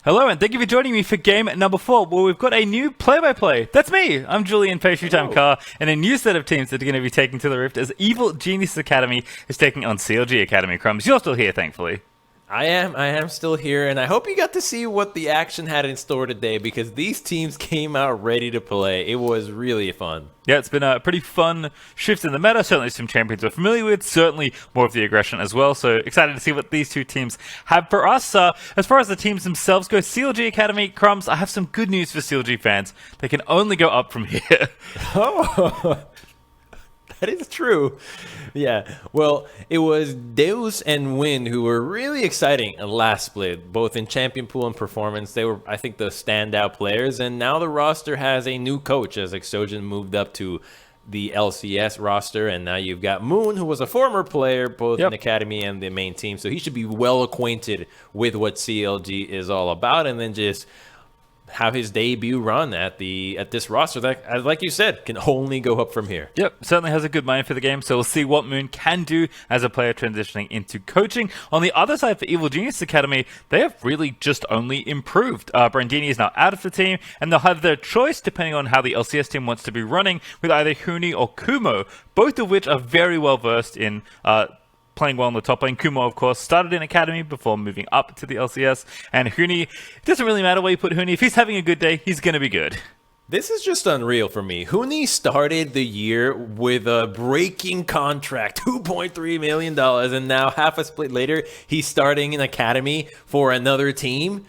Hello, and thank you for joining me for game number 4, where we've got a new play-by-play. That's me! I'm Julian Pastry Time Car, and a new set of teams that are going to be taking to the Rift as Evil Genius Academy is taking on CLGA Academy. Crumbs, you're still here, thankfully. I am still here, and I hope you got to see what the action had in store today, because these teams came out ready to play. It was really fun. Yeah, it's been a pretty fun shift in the meta. Certainly some champions we're familiar with, certainly more of the aggression as well. So excited to see what these two teams have for us. As far as the teams themselves go, CLG Academy, Crumbs, I have some good news for CLG fans. They can only go up from here. Oh, that is true. Yeah, well, it was Deus and Win who were really exciting at last split, both in champion pool and performance. They were, I think, the standout players, and now the roster has a new coach as Exogen moved up to the LCS roster, and now you've got Moon, who was a former player both in Academy and the main team, so he should be well acquainted with what CLG is all about, and then just have his debut run at this roster that, like you said, can only go up from here. Yep, certainly has a good mind for the game, so we'll see what Moon can do as a player transitioning into coaching. On the other side for Evil Genius Academy, they have really just only improved. Brandini is now out of the team, and they'll have their choice depending on how the LCS team wants to be running with either Huni or Kumo, both of which are very well versed in playing well in the top lane. Kumo, of course, started in Academy before moving up to the LCS. And Huni, it doesn't really matter where you put Huni. If he's having a good day, he's going to be good. This is just unreal for me. Huni started the year with a breaking contract, $2.3 million, and now half a split later, he's starting in Academy for another team.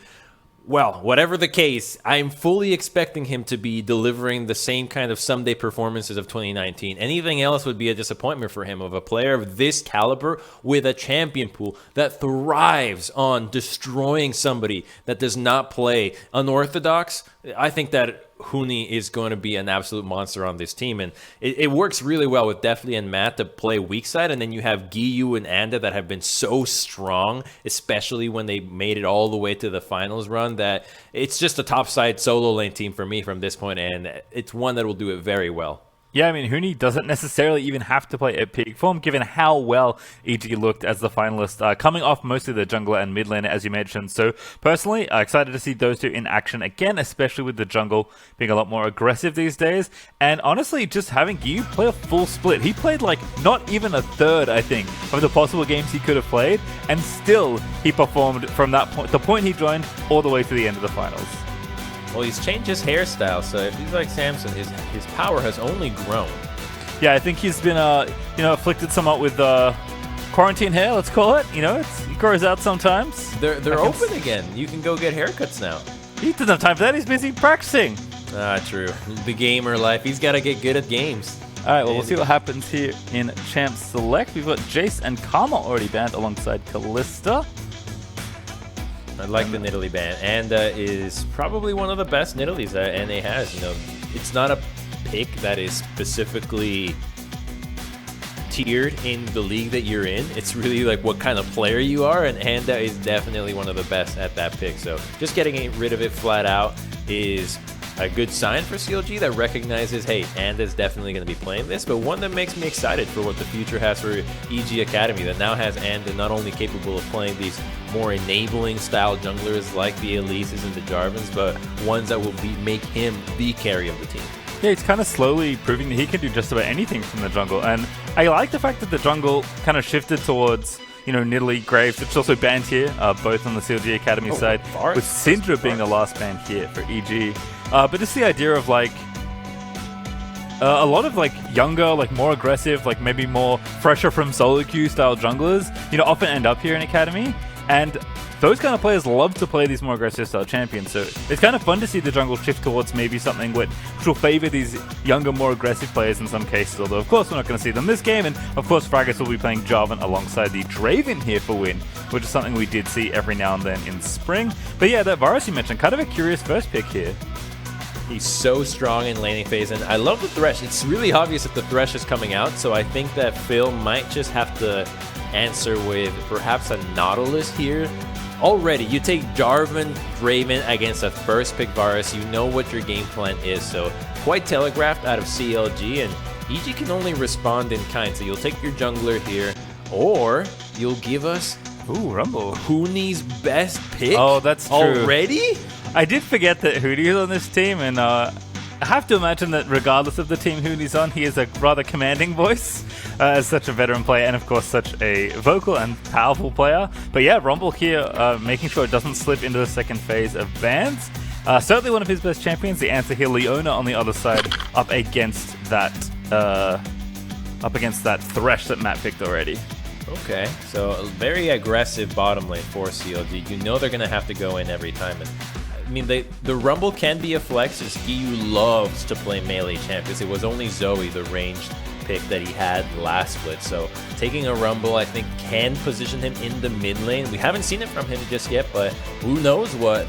Well, whatever the case, I'm fully expecting him to be delivering the same kind of someday performances of 2019. Anything else would be a disappointment for him, of a player of this caliber with a champion pool that thrives on destroying somebody that does not play unorthodox. I think that Huni is going to be an absolute monster on this team, and it works really well with Deftly and Matt to play weak side, and then you have Giyu and Anda that have been so strong, especially when they made it all the way to the finals run, that it's just a top side solo lane team for me from this point, and it's one that will do it very well. Yeah, I mean, Huni doesn't necessarily even have to play at peak form, given how well EGA looked as the finalist, coming off mostly the jungler and mid laner, as you mentioned. So, personally, excited to see those two in action again, especially with the jungle being a lot more aggressive these days. And honestly, just having Giyu play a full split. He played, like, not even a third, I think, of the possible games he could have played, and still he performed from that point, the point he joined, all the way to the end of the finals. Well, he's changed his hairstyle, so if he's like Samson, his power has only grown. Yeah, I think he's been, afflicted somewhat with quarantine hair, let's call it. You know, it grows out sometimes. They're open again. You can go get haircuts now. He doesn't have time for that. He's busy practicing. True. The gamer life. He's got to get good at games. All right, well, we'll see what happens here in Champs Select. We've got Jace and Karma already banned alongside Kalista. I like the Nidalee ban, and is probably one of the best Nidalees that NA has. You know, it's not a pick that is specifically tiered in the league that you're in. It's really like what kind of player you are, and Anda is definitely one of the best at that pick. So just getting rid of it flat out is a good sign for CLG that recognizes, hey, Anda's definitely going to be playing this, but one that makes me excited for what the future has for EG Academy, that now has Anda not only capable of playing these more enabling style junglers like the Elises and the Jarvans, but ones that will make him the carry of the team. Yeah, he's kind of slowly proving that he can do just about anything from the jungle, and I like the fact that the jungle kind of shifted towards, you know, Nidalee, Graves, which is also banned here, both on the CLG Academy side, with Syndra being the last ban here for EG. But just the idea of, like, a lot of, like, younger, like, more aggressive, like, maybe more fresher from solo queue style junglers, you know, often end up here in Academy. And those kind of players love to play these more aggressive style champions. So it's kind of fun to see the jungle shift towards maybe something which will favor these younger, more aggressive players in some cases. Although, of course, we're not going to see them this game. And, of course, Fragis will be playing Jarvan alongside the Draven here for Win, which is something we did see every now and then in spring. But yeah, that Varus you mentioned, kind of a curious first pick here. He's so strong in laning phase, and I love the Thresh. It's really obvious that the Thresh is coming out, so I think that Phil might just have to answer with perhaps a Nautilus here. Already, you take Jarvan, Draven against a first pick Varus, you know what your game plan is, so quite telegraphed out of CLG, and EG can only respond in kind, so you'll take your jungler here, or you'll give us Ooh, Rumble. Huni's best pick? Oh, that's true. Already? I did forget that Huni is on this team, and I have to imagine that regardless of the team Huni's on, he is a rather commanding voice as such a veteran player, and of course such a vocal and powerful player. But yeah, Rumble here making sure it doesn't slip into the second phase of bans. Certainly one of his best champions. The answer here, Leona on the other side, up against that Thresh that Matt picked already. Okay, so a very aggressive bottom lane for CLG. You know they're going to have to go in every time. And I mean, the Rumble can be a flex, as Giyu loves to play melee champions. It was only Zoe, the ranged pick that he had last split. So taking a Rumble, I think, can position him in the mid lane. We haven't seen it from him just yet, but who knows what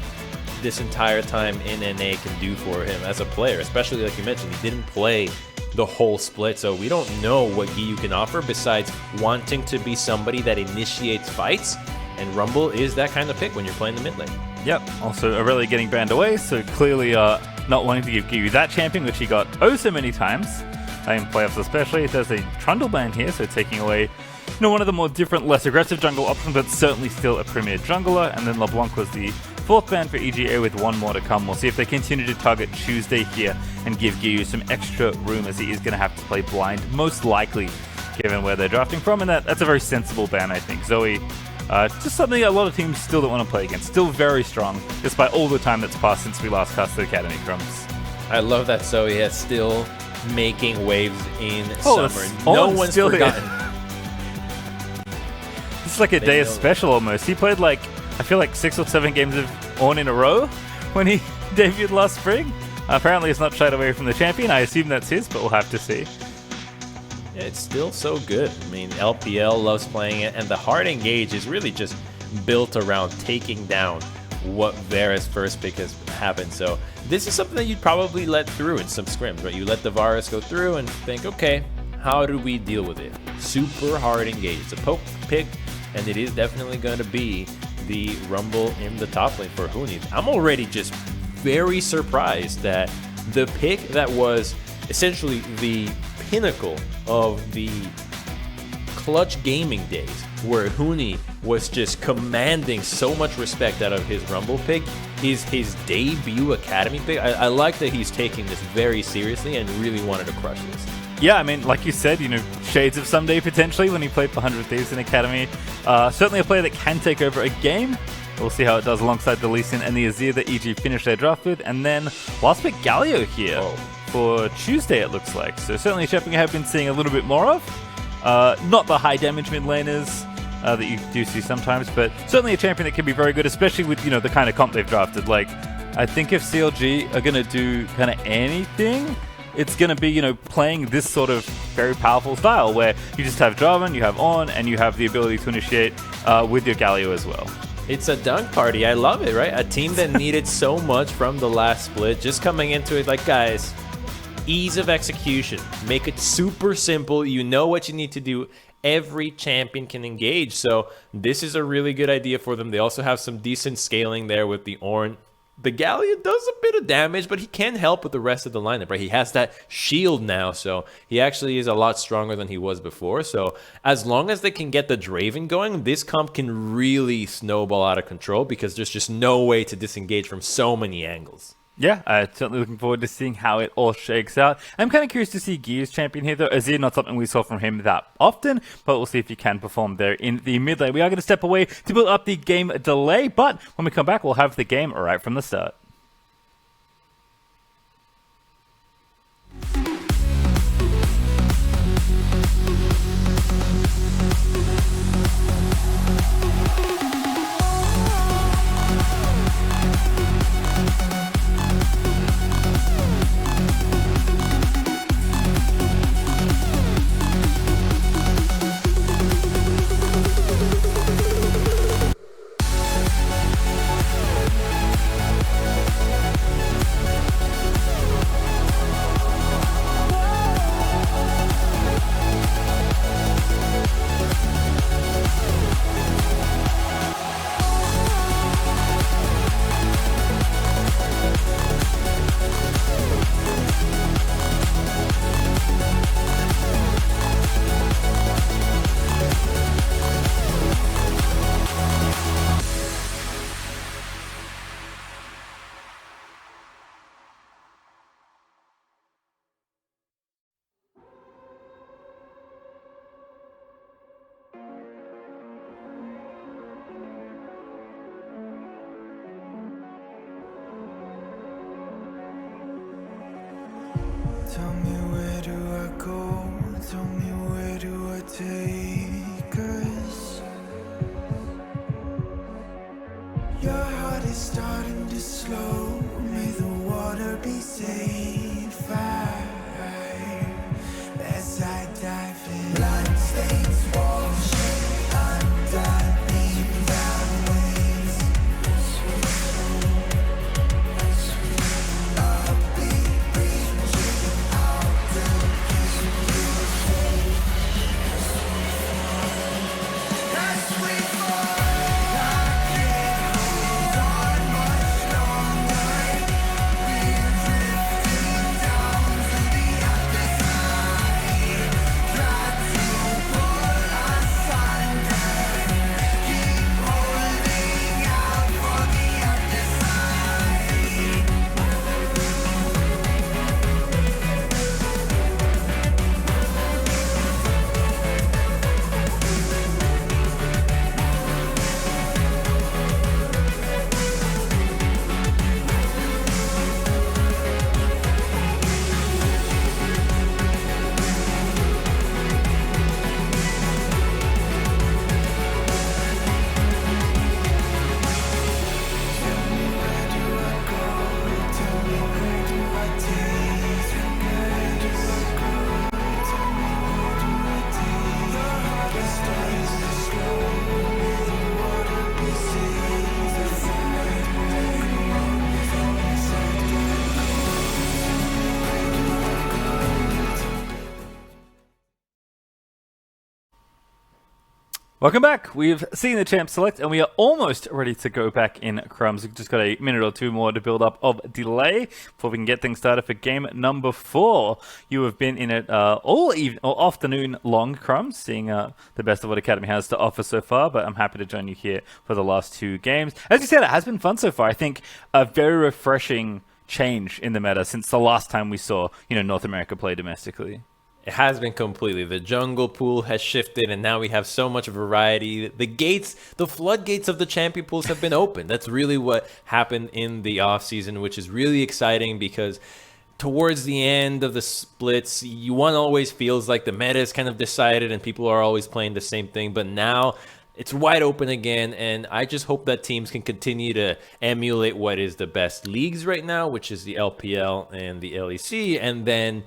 this entire time in NA can do for him as a player, especially like you mentioned, he didn't play the whole split, so we don't know what Giyu can offer besides wanting to be somebody that initiates fights, and Rumble is that kind of pick when you're playing the mid lane. Yep, also Aurelia getting banned away, so clearly not wanting to give Giyu that champion, which he got oh so many times in playoffs especially. There's a Trundle ban here, so taking away one of the more different, less aggressive jungle options, but certainly still a premier jungler, and then LeBlanc was the fourth ban for EGA with one more to come. We'll see if they continue to target Tuesday here and give Giyu some extra room, as he is going to have to play blind, most likely, given where they're drafting from, and that's a very sensible ban, I think. Zoe, just something a lot of teams still don't want to play against. Still very strong, despite all the time that's passed since we last cast the Academy Crumbs. I love that Zoe is still making waves in summer. No one's still forgotten. It's like a day of special almost. He played like, I feel like 6 or 7 games of Ornn in a row when he debuted last spring. Apparently it's not shied away from the champion. I assume that's his, but we'll have to see. Yeah, it's still so good. I mean, LPL loves playing it, and the hard engage is really just built around taking down what Varus first pick has happened. So this is something that you'd probably let through in some scrims, right? You let the Varus go through and think, okay, how do we deal with it? Super hard engage. It's a poke pick, and it is definitely going to be the Rumble in the top lane for Huni. I'm already just very surprised that the pick that was essentially the pinnacle of the clutch gaming days, where Huni was just commanding so much respect out of his Rumble pick, is his debut Academy pick. I like that he's taking this very seriously and really wanted to crush this. Yeah, I mean, like you said, shades of Someday potentially when he played for 100 Thieves in Academy. Certainly a player that can take over a game. We'll see how it does alongside the Lee Sin and the Azir that EG finished their draft with. And then last pick Galio here for Tuesday, it looks like. So certainly a champion I have been seeing a little bit more of. Not the high damage mid laners that you do see sometimes, but certainly a champion that can be very good, especially with, the kind of comp they've drafted. Like, I think if CLG are going to do kind of anything, it's going to be, playing this sort of very powerful style where you just have Jarvan, you have Ornn, and you have the ability to initiate with your Galio as well. It's a dunk party. I love it, right? A team that needed so much from the last split, just coming into it like, guys, ease of execution. Make it super simple. You know what you need to do. Every champion can engage. So this is a really good idea for them. They also have some decent scaling there with the Ornn. The Galio does a bit of damage, but he can help with the rest of the lineup, right? He has that shield now, so he actually is a lot stronger than he was before. So as long as they can get the Draven going, this comp can really snowball out of control because there's just no way to disengage from so many angles. Yeah, certainly looking forward to seeing how it all shakes out. I'm kind of curious to see Giyu's champion here, though. Azir, not something we saw from him that often, but we'll see if he can perform there in the mid lane. We are going to step away to build up the game delay, but when we come back, we'll have the game right from the start. Tell me where do I go? Tell me where do I take us? Your heart is starting to slow. May the water be safe. As I dive in, bloodstains washing underneath the waves. A beat reaching out to keep you safe. As we fall, I can't hold on much longer. We're drifting down to the other side. Try to pull us under. Keep holding out for the other side. Tell me where do I go? Tell me where do I take? Where do I go? Tell me where do I take? The heart is starting to slow. May the water be safe. As I Welcome back. We've seen the champ select, and we are almost ready to go back in crumbs. We've just got a minute or two more to build up of delay before we can get things started for game number 4. You have been in it all afternoon long, crumbs, seeing the best of what Academy has to offer so far, but I'm happy to join you here for the last 2 games. As you said, it has been fun so far. I think a very refreshing change in the meta since the last time we saw, North America play domestically. It has been completely. The jungle pool has shifted, and now we have so much variety. The floodgates of the champion pools have been open. That's really what happened in the offseason, which is really exciting because towards the end of the splits, one always feels like the meta is kind of decided and people are always playing the same thing. But now it's wide open again, and I just hope that teams can continue to emulate what is the best leagues right now, which is the LPL and the LEC, and then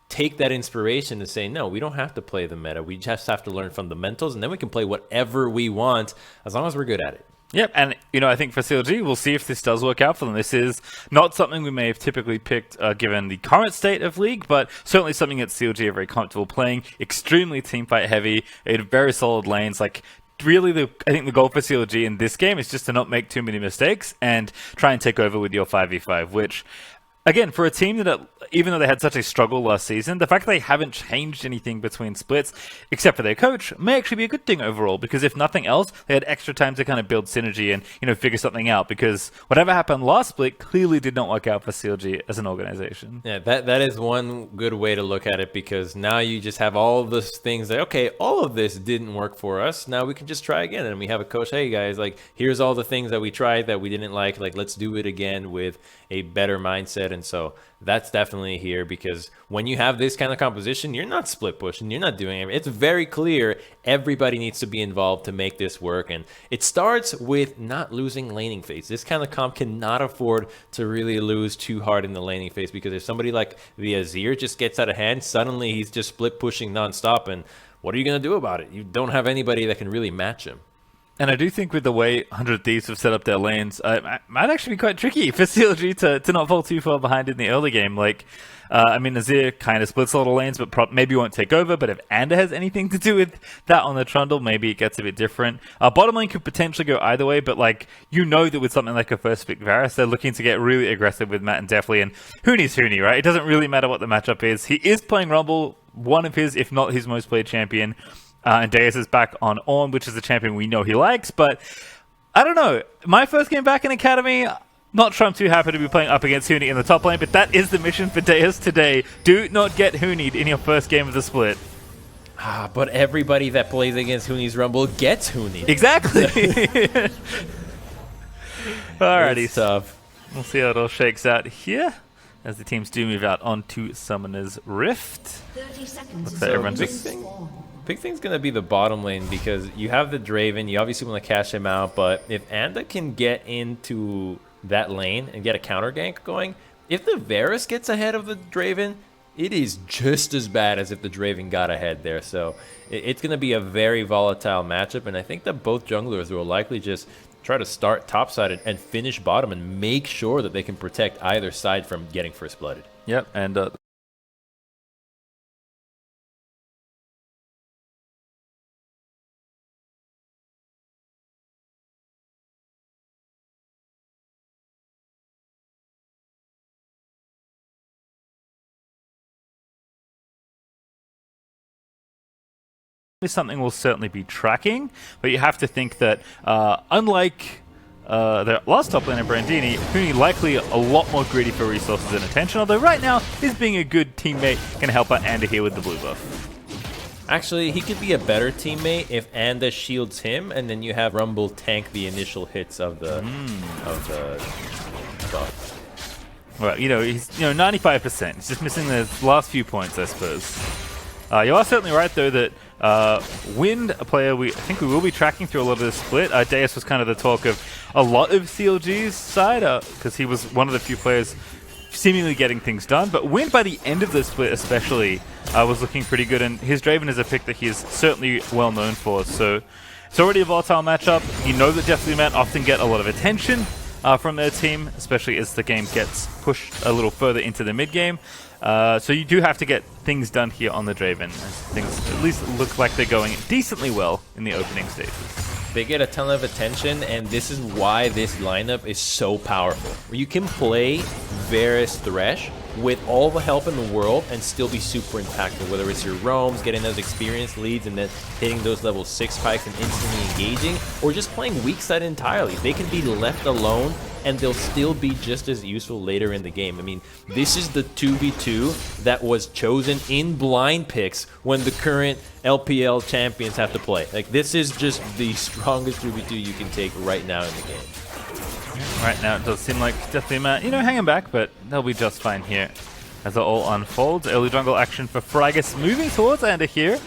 take that inspiration to say, no, we don't have to play the meta. We just have to learn fundamentals, and then we can play whatever we want as long as we're good at it. Yep, and I think for CLG, we'll see if this does work out for them. This is not something we may have typically picked given the current state of League, but certainly something that CLG are very comfortable playing. Extremely teamfight heavy, very solid lanes. Really, I think the goal for CLG in this game is just to not make too many mistakes and try and take over with your 5v5, which, again, for a team that, even though they had such a struggle last season, the fact that they haven't changed anything between splits, except for their coach, may actually be a good thing overall, because if nothing else, they had extra time to kind of build synergy and, figure something out, because whatever happened last split clearly did not work out for CLG as an organization. Yeah, that is one good way to look at it, because now you just have all those things that, okay, all of this didn't work for us, now we can just try again, and we have a coach, hey guys, here's all the things that we tried that we didn't like, let's do it again with a better mindset. And so that's definitely here, because when you have this kind of composition, you're not split pushing, you're not doing it. It's very clear everybody needs to be involved to make this work, and it starts with not losing laning phase. This kind of comp cannot afford to really lose too hard in the laning phase, because if somebody like the Azir just gets out of hand, suddenly he's just split pushing nonstop, and what are you going to do about it? You don't have anybody that can really match him. And I do think with the way 100 Thieves have set up their lanes, it might actually be quite tricky for CLG to not fall too far behind in the early game. Azir kind of splits a lot of lanes, but maybe won't take over. But if Ander has anything to do with that on the Trundle, maybe it gets a bit different. Bottom lane could potentially go either way, but that with something like a first pick Varus, they're looking to get really aggressive with Matt and Deftly. And Huni's Huni, right? It doesn't really matter what the matchup is. He is playing Rumble, one of his, if not his most played champion. And Deus is back on Ornn, which is a champion we know he likes, but I don't know. My first game back in Academy, not sure I'm too happy to be playing up against Huni in the top lane, but that is the mission for Deus today. Do not get Huni'd in your first game of the split. But everybody that plays against Huni's Rumble gets Huni. Exactly. Alrighty, it's tough. We'll see how it all shakes out here. as the teams do move out onto Summoner's Rift. 30 seconds. Looks like everyone's Big thing's going to be the bottom lane because you have the Draven. You obviously want to cash him out, but if Anda can get into that lane and get a counter gank going, if the Varus gets ahead of the Draven, it is just as bad as if the Draven got ahead there. So it's going to be a very volatile matchup, and I think that both junglers will likely just try to start topside and finish bottom and make sure that they can protect either side from getting first blooded. Yep, and something we'll certainly be tracking, but you have to think that unlike the last top laner Brandini, Huni likely a lot more greedy for resources and attention, although right now his being a good teammate can help out Anda here with the blue buff. Actually, he could be a better teammate if Anda shields him, and then you have Rumble tank the initial hits of the buff. Well, he's 95%. He's just missing the last few points, I suppose. You are certainly right, though, that Wind, a player I think we will be tracking through a lot of this split. Deus was kind of the talk of a lot of CLG's side, because he was one of the few players seemingly getting things done. But Wind, by the end of the split especially, was looking pretty good, and his Draven is a pick that he is certainly well known for. So it's already a volatile matchup. You know that Deathly Man often get a lot of attention from their team, especially as the game gets pushed a little further into the mid-game. So you do have to get things done here on the Draven, as things at least look like they're going decently well in the opening stages. They get a ton of attention, and this is why this lineup is so powerful. You can play Varus Thresh with all the help in the world and still be super impactful, whether it's your roams, getting those experience leads and then hitting those level 6 spikes and instantly engaging, or just playing weak side entirely. They can be left alone and they'll still be just as useful later in the game. I mean, this is the 2v2 that was chosen in blind picks when the current LPL champions have to play. Like, this is just the strongest 2v2 you can take right now in the game. Right now it does seem like definitely hanging back, but they'll be just fine here as it all unfolds. Early jungle action for Frygis moving towards Anda here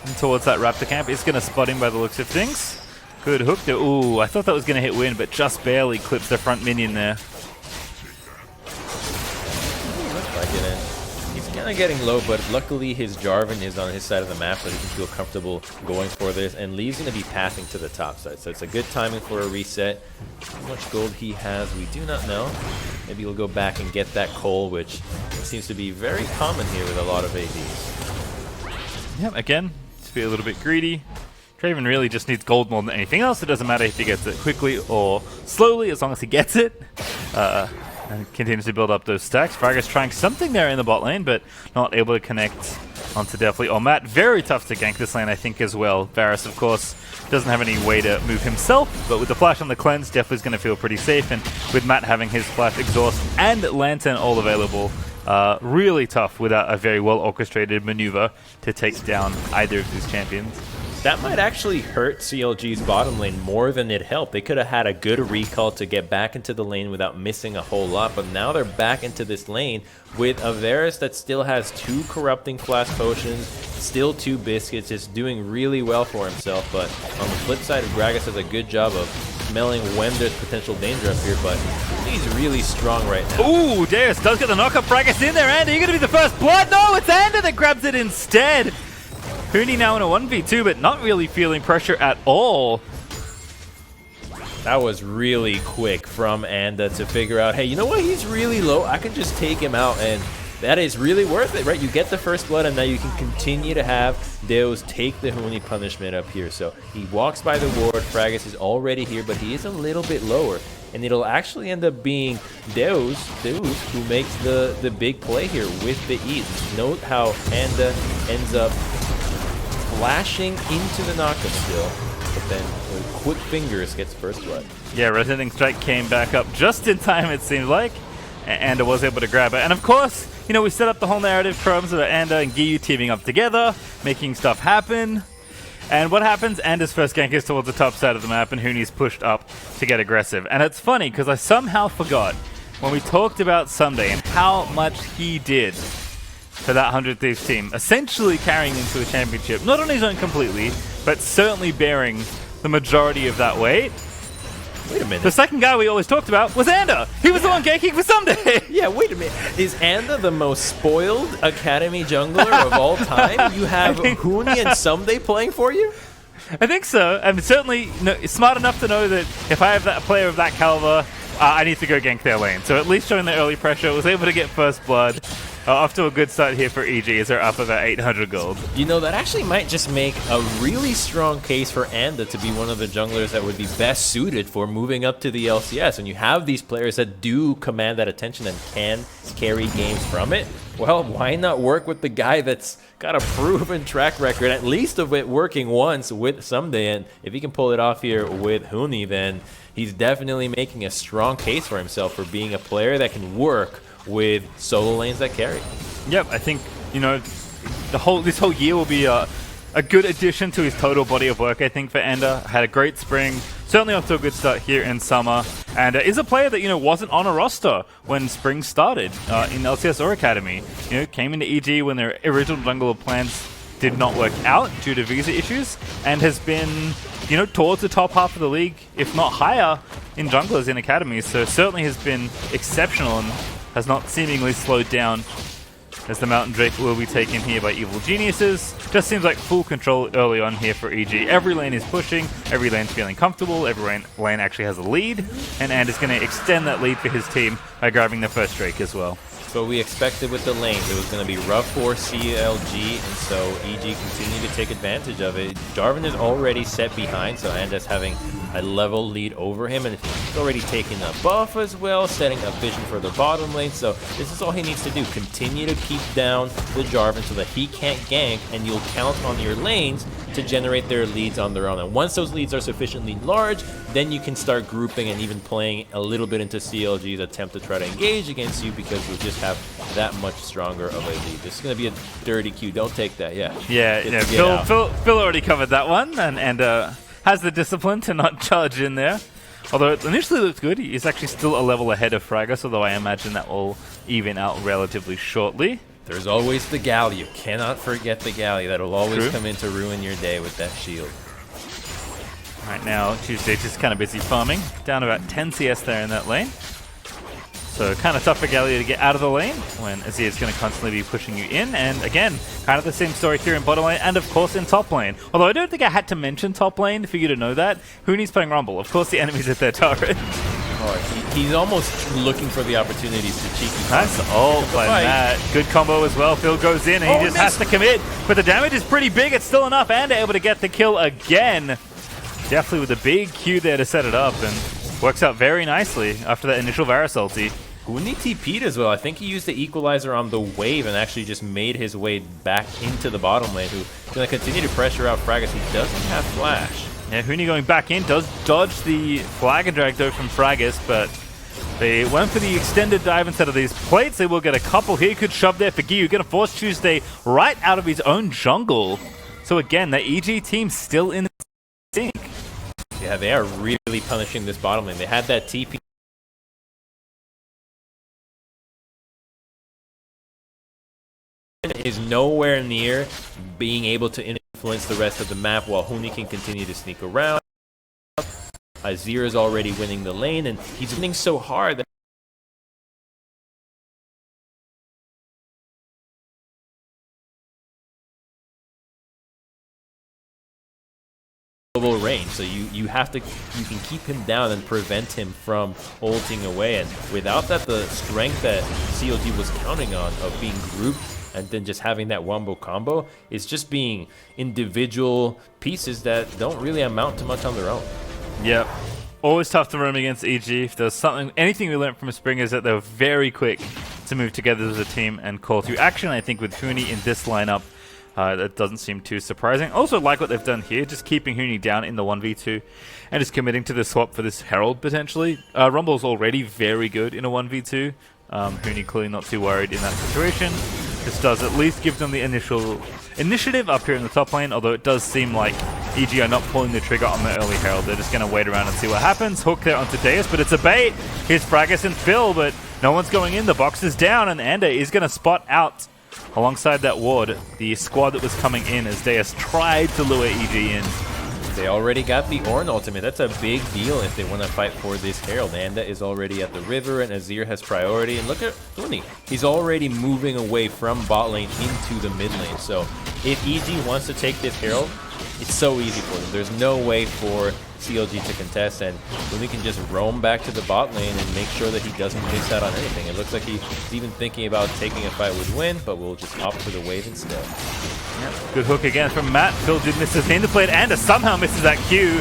and towards that Raptor camp. It's going to spot him by the looks of things. Good hook there. Ooh, I thought that was going to hit Wind, but just barely clips the front minion there. Looks like it, and he's kind of getting low, but luckily his Jarvan is on his side of the map, so he can feel comfortable going for this, and Lee's going to be pathing to the top side, so it's a good timing for a reset. How much gold he has, we do not know. Maybe he'll go back and get that coal, which seems to be very common here with a lot of ADs. Yep, again, to be a little bit greedy. Draven really just needs gold more than anything else. It doesn't matter if he gets it quickly or slowly, as long as he gets it. And continues to build up those stacks. Frygis trying something there in the bot lane, but not able to connect onto Deathly or Matt. Very tough to gank this lane, I think, as well. Varus, of course, doesn't have any way to move himself, but with the flash on the cleanse, Deathly's going to feel pretty safe. And with Matt having his flash, exhaust, and lantern all available, really tough without a very well orchestrated maneuver to take down either of these champions. That might actually hurt CLG's bottom lane more than it helped. They could have had a good recall to get back into the lane without missing a whole lot, but now they're back into this lane with a Varus that still has 2 corrupting flash potions, still 2 biscuits, is doing really well for himself. But on the flip side, Gragas does a good job of smelling when there's potential danger up here, but he's really strong right now. Ooh, Deus does get the knockup. Frygis in there. Anda, you're going to be the first blood. No, it's Anda that grabs it instead. Huni now in a 1v2, but not really feeling pressure at all. That was really quick from Anda to figure out, hey, you know what? He's really low. I can just take him out, and that is really worth it, right? You get the first blood, and now you can continue to have Deus take the Huni punishment up here. So he walks by the ward. Frygis is already here, but he is a little bit lower. And it'll actually end up being Deus who makes the big play here with the eat. Note how Anda ends up flashing into the knockup still, but then with quick fingers gets first blood. Yeah, Resonating Strike came back up just in time, it seemed like, and was able to grab it. And of course, we set up the whole narrative terms of Anda and Giyu teaming up together, making stuff happen. And what happens? Anda's first gank is towards the top side of the map, and Huni's pushed up to get aggressive. And it's funny, because I somehow forgot when we talked about Sunday and how much he did for that 100 Thieves team, essentially carrying them to a championship, not on his own completely, but certainly bearing the majority of that weight. Wait a minute. The second guy we always talked about was Ander. He was the one ganking for Sunday. Yeah, wait a minute. Is Anda the most spoiled Academy jungler of all time? You have Huni and Someday playing for you? I think so. I'm certainly smart enough to know that if I have that player of that caliber, I need to go gank their lane. So at least showing the early pressure, was able to get first blood. Off to a good start here for EG as they're up about 800 gold. You know, that actually might just make a really strong case for Anda to be one of the junglers that would be best suited for moving up to the LCS. And you have these players that do command that attention and can carry games from it. Well, why not work with the guy that's got a proven track record, at least of it working once with Someday? And if he can pull it off here with Huni, then he's definitely making a strong case for himself for being a player that can work with solo lanes that carry. Yep, I think, you know, this whole year will be a good addition to his total body of work, I think, for Ender. Had a great spring, certainly off to a good start here in summer, and is a player that, you know, wasn't on a roster when spring started in LCS or Academy. You know, came into EG when their original jungler plans did not work out due to visa issues, and has been, you know, towards the top half of the league, if not higher, in junglers in academies. So certainly has been exceptional and has not seemingly slowed down as the Mountain Drake will be taken here by Evil Geniuses. Just seems like full control early on here for EG. Every lane is pushing, every lane's feeling comfortable, every lane actually has a lead, and is going to extend that lead for his team by grabbing the first Drake as well. So we expected with the lanes, it was going to be rough for CLG, and so EG continued to take advantage of it. Jarvan is already set behind, so Anda's having a level lead over him, and he's already taken a buff as well, setting a vision for the bottom lane. So this is all he needs to do, continue to keep down the Jarvan so that he can't gank, and you'll count on your lanes to generate their leads on their own. And once those leads are sufficiently large, then you can start grouping and even playing a little bit into CLG's attempt to try to engage against you, because you'll just have that much stronger of a lead. This is going to be a dirty Q. Don't take that. Yeah. Phil already covered that one, and has the discipline to not charge in there. Although it initially looked good, he's actually still a level ahead of Fragus, although I imagine that will even out relatively shortly. There's always the Gal. You cannot forget the Gal. That'll always come in to ruin your day with that shield. Right now, Tuesday's just kind of busy farming. Down about 10 CS there in that lane. So kind of tough for Gallia to get out of the lane when Azir's going to constantly be pushing you in. And again, kind of the same story here in bottom lane and of course in top lane. Although I don't think I had to mention top lane for you to know that. Huni's playing Rumble. Of course the enemy's at their turret. Oh, he's almost looking for the opportunities to cheeky. Nice ult by Matt. Good combo as well. Phil goes in and he just has to commit. But the damage is pretty big. It's still enough. And able to get the kill again. Definitely with a big Q there to set it up. And works out very nicely after that initial Varus ulti. Huni TP'd as well. I think he used the equalizer on the wave and actually just made his way back into the bottom lane, who's going to continue to pressure out Fragus. He doesn't have flash. Yeah, Huni going back in, does dodge the flag and drag though from Fragus, but they went for the extended dive instead of these plates. They will get a couple here. Could shove there for Giyu. Going to force Tuesday right out of his own jungle. So again, the EG team still in the sync. Yeah, they are really punishing this bottom lane. They had that TP. Is nowhere near being able to influence the rest of the map, while Huni can continue to sneak around. Azir is already winning the lane, and he's winning so hard that range. So you can keep him down and prevent him from ulting away. And without that, the strength that CLG was counting on of being grouped and then just having that wombo combo is just being individual pieces that don't really amount to much on their own. Yep. Always tough to roam against EG. If there's anything we learned from spring is that they're very quick to move together as a team and call through action. I think with Huni in this lineup, that doesn't seem too surprising. Also like what they've done here, just keeping Huni down in the 1v2 and just committing to the swap for this Herald potentially. Rumble's already very good in a 1v2. Huni clearly not too worried in that situation. This does at least give them the initial initiative up here in the top lane, although it does seem like EG are not pulling the trigger on the early Herald. They're just going to wait around and see what happens. Hook there onto Deus, but it's a bait. Here's Fragus and Phil, but No one's going in. The box is down, and Anda is going to spot out alongside that ward the squad that was coming in as Deus tried to lure EG in. They already got the Ornn ultimate. That's a big deal if they want to fight for this Herald. Anda is already at the river, and Azir has priority. And look at Huni. He's already moving away from bot lane into the mid lane. So if EG wants to take this Herald, it's so easy for them. There's no way for CLG to contest, and Huni can just roam back to the bot lane and make sure that he doesn't miss out on anything. It looks like he's even thinking about taking a fight with Win, but we'll just opt for the wave instead. Yep. Good hook again from Matt. Phil did miss his into play, and Anda somehow misses that Q.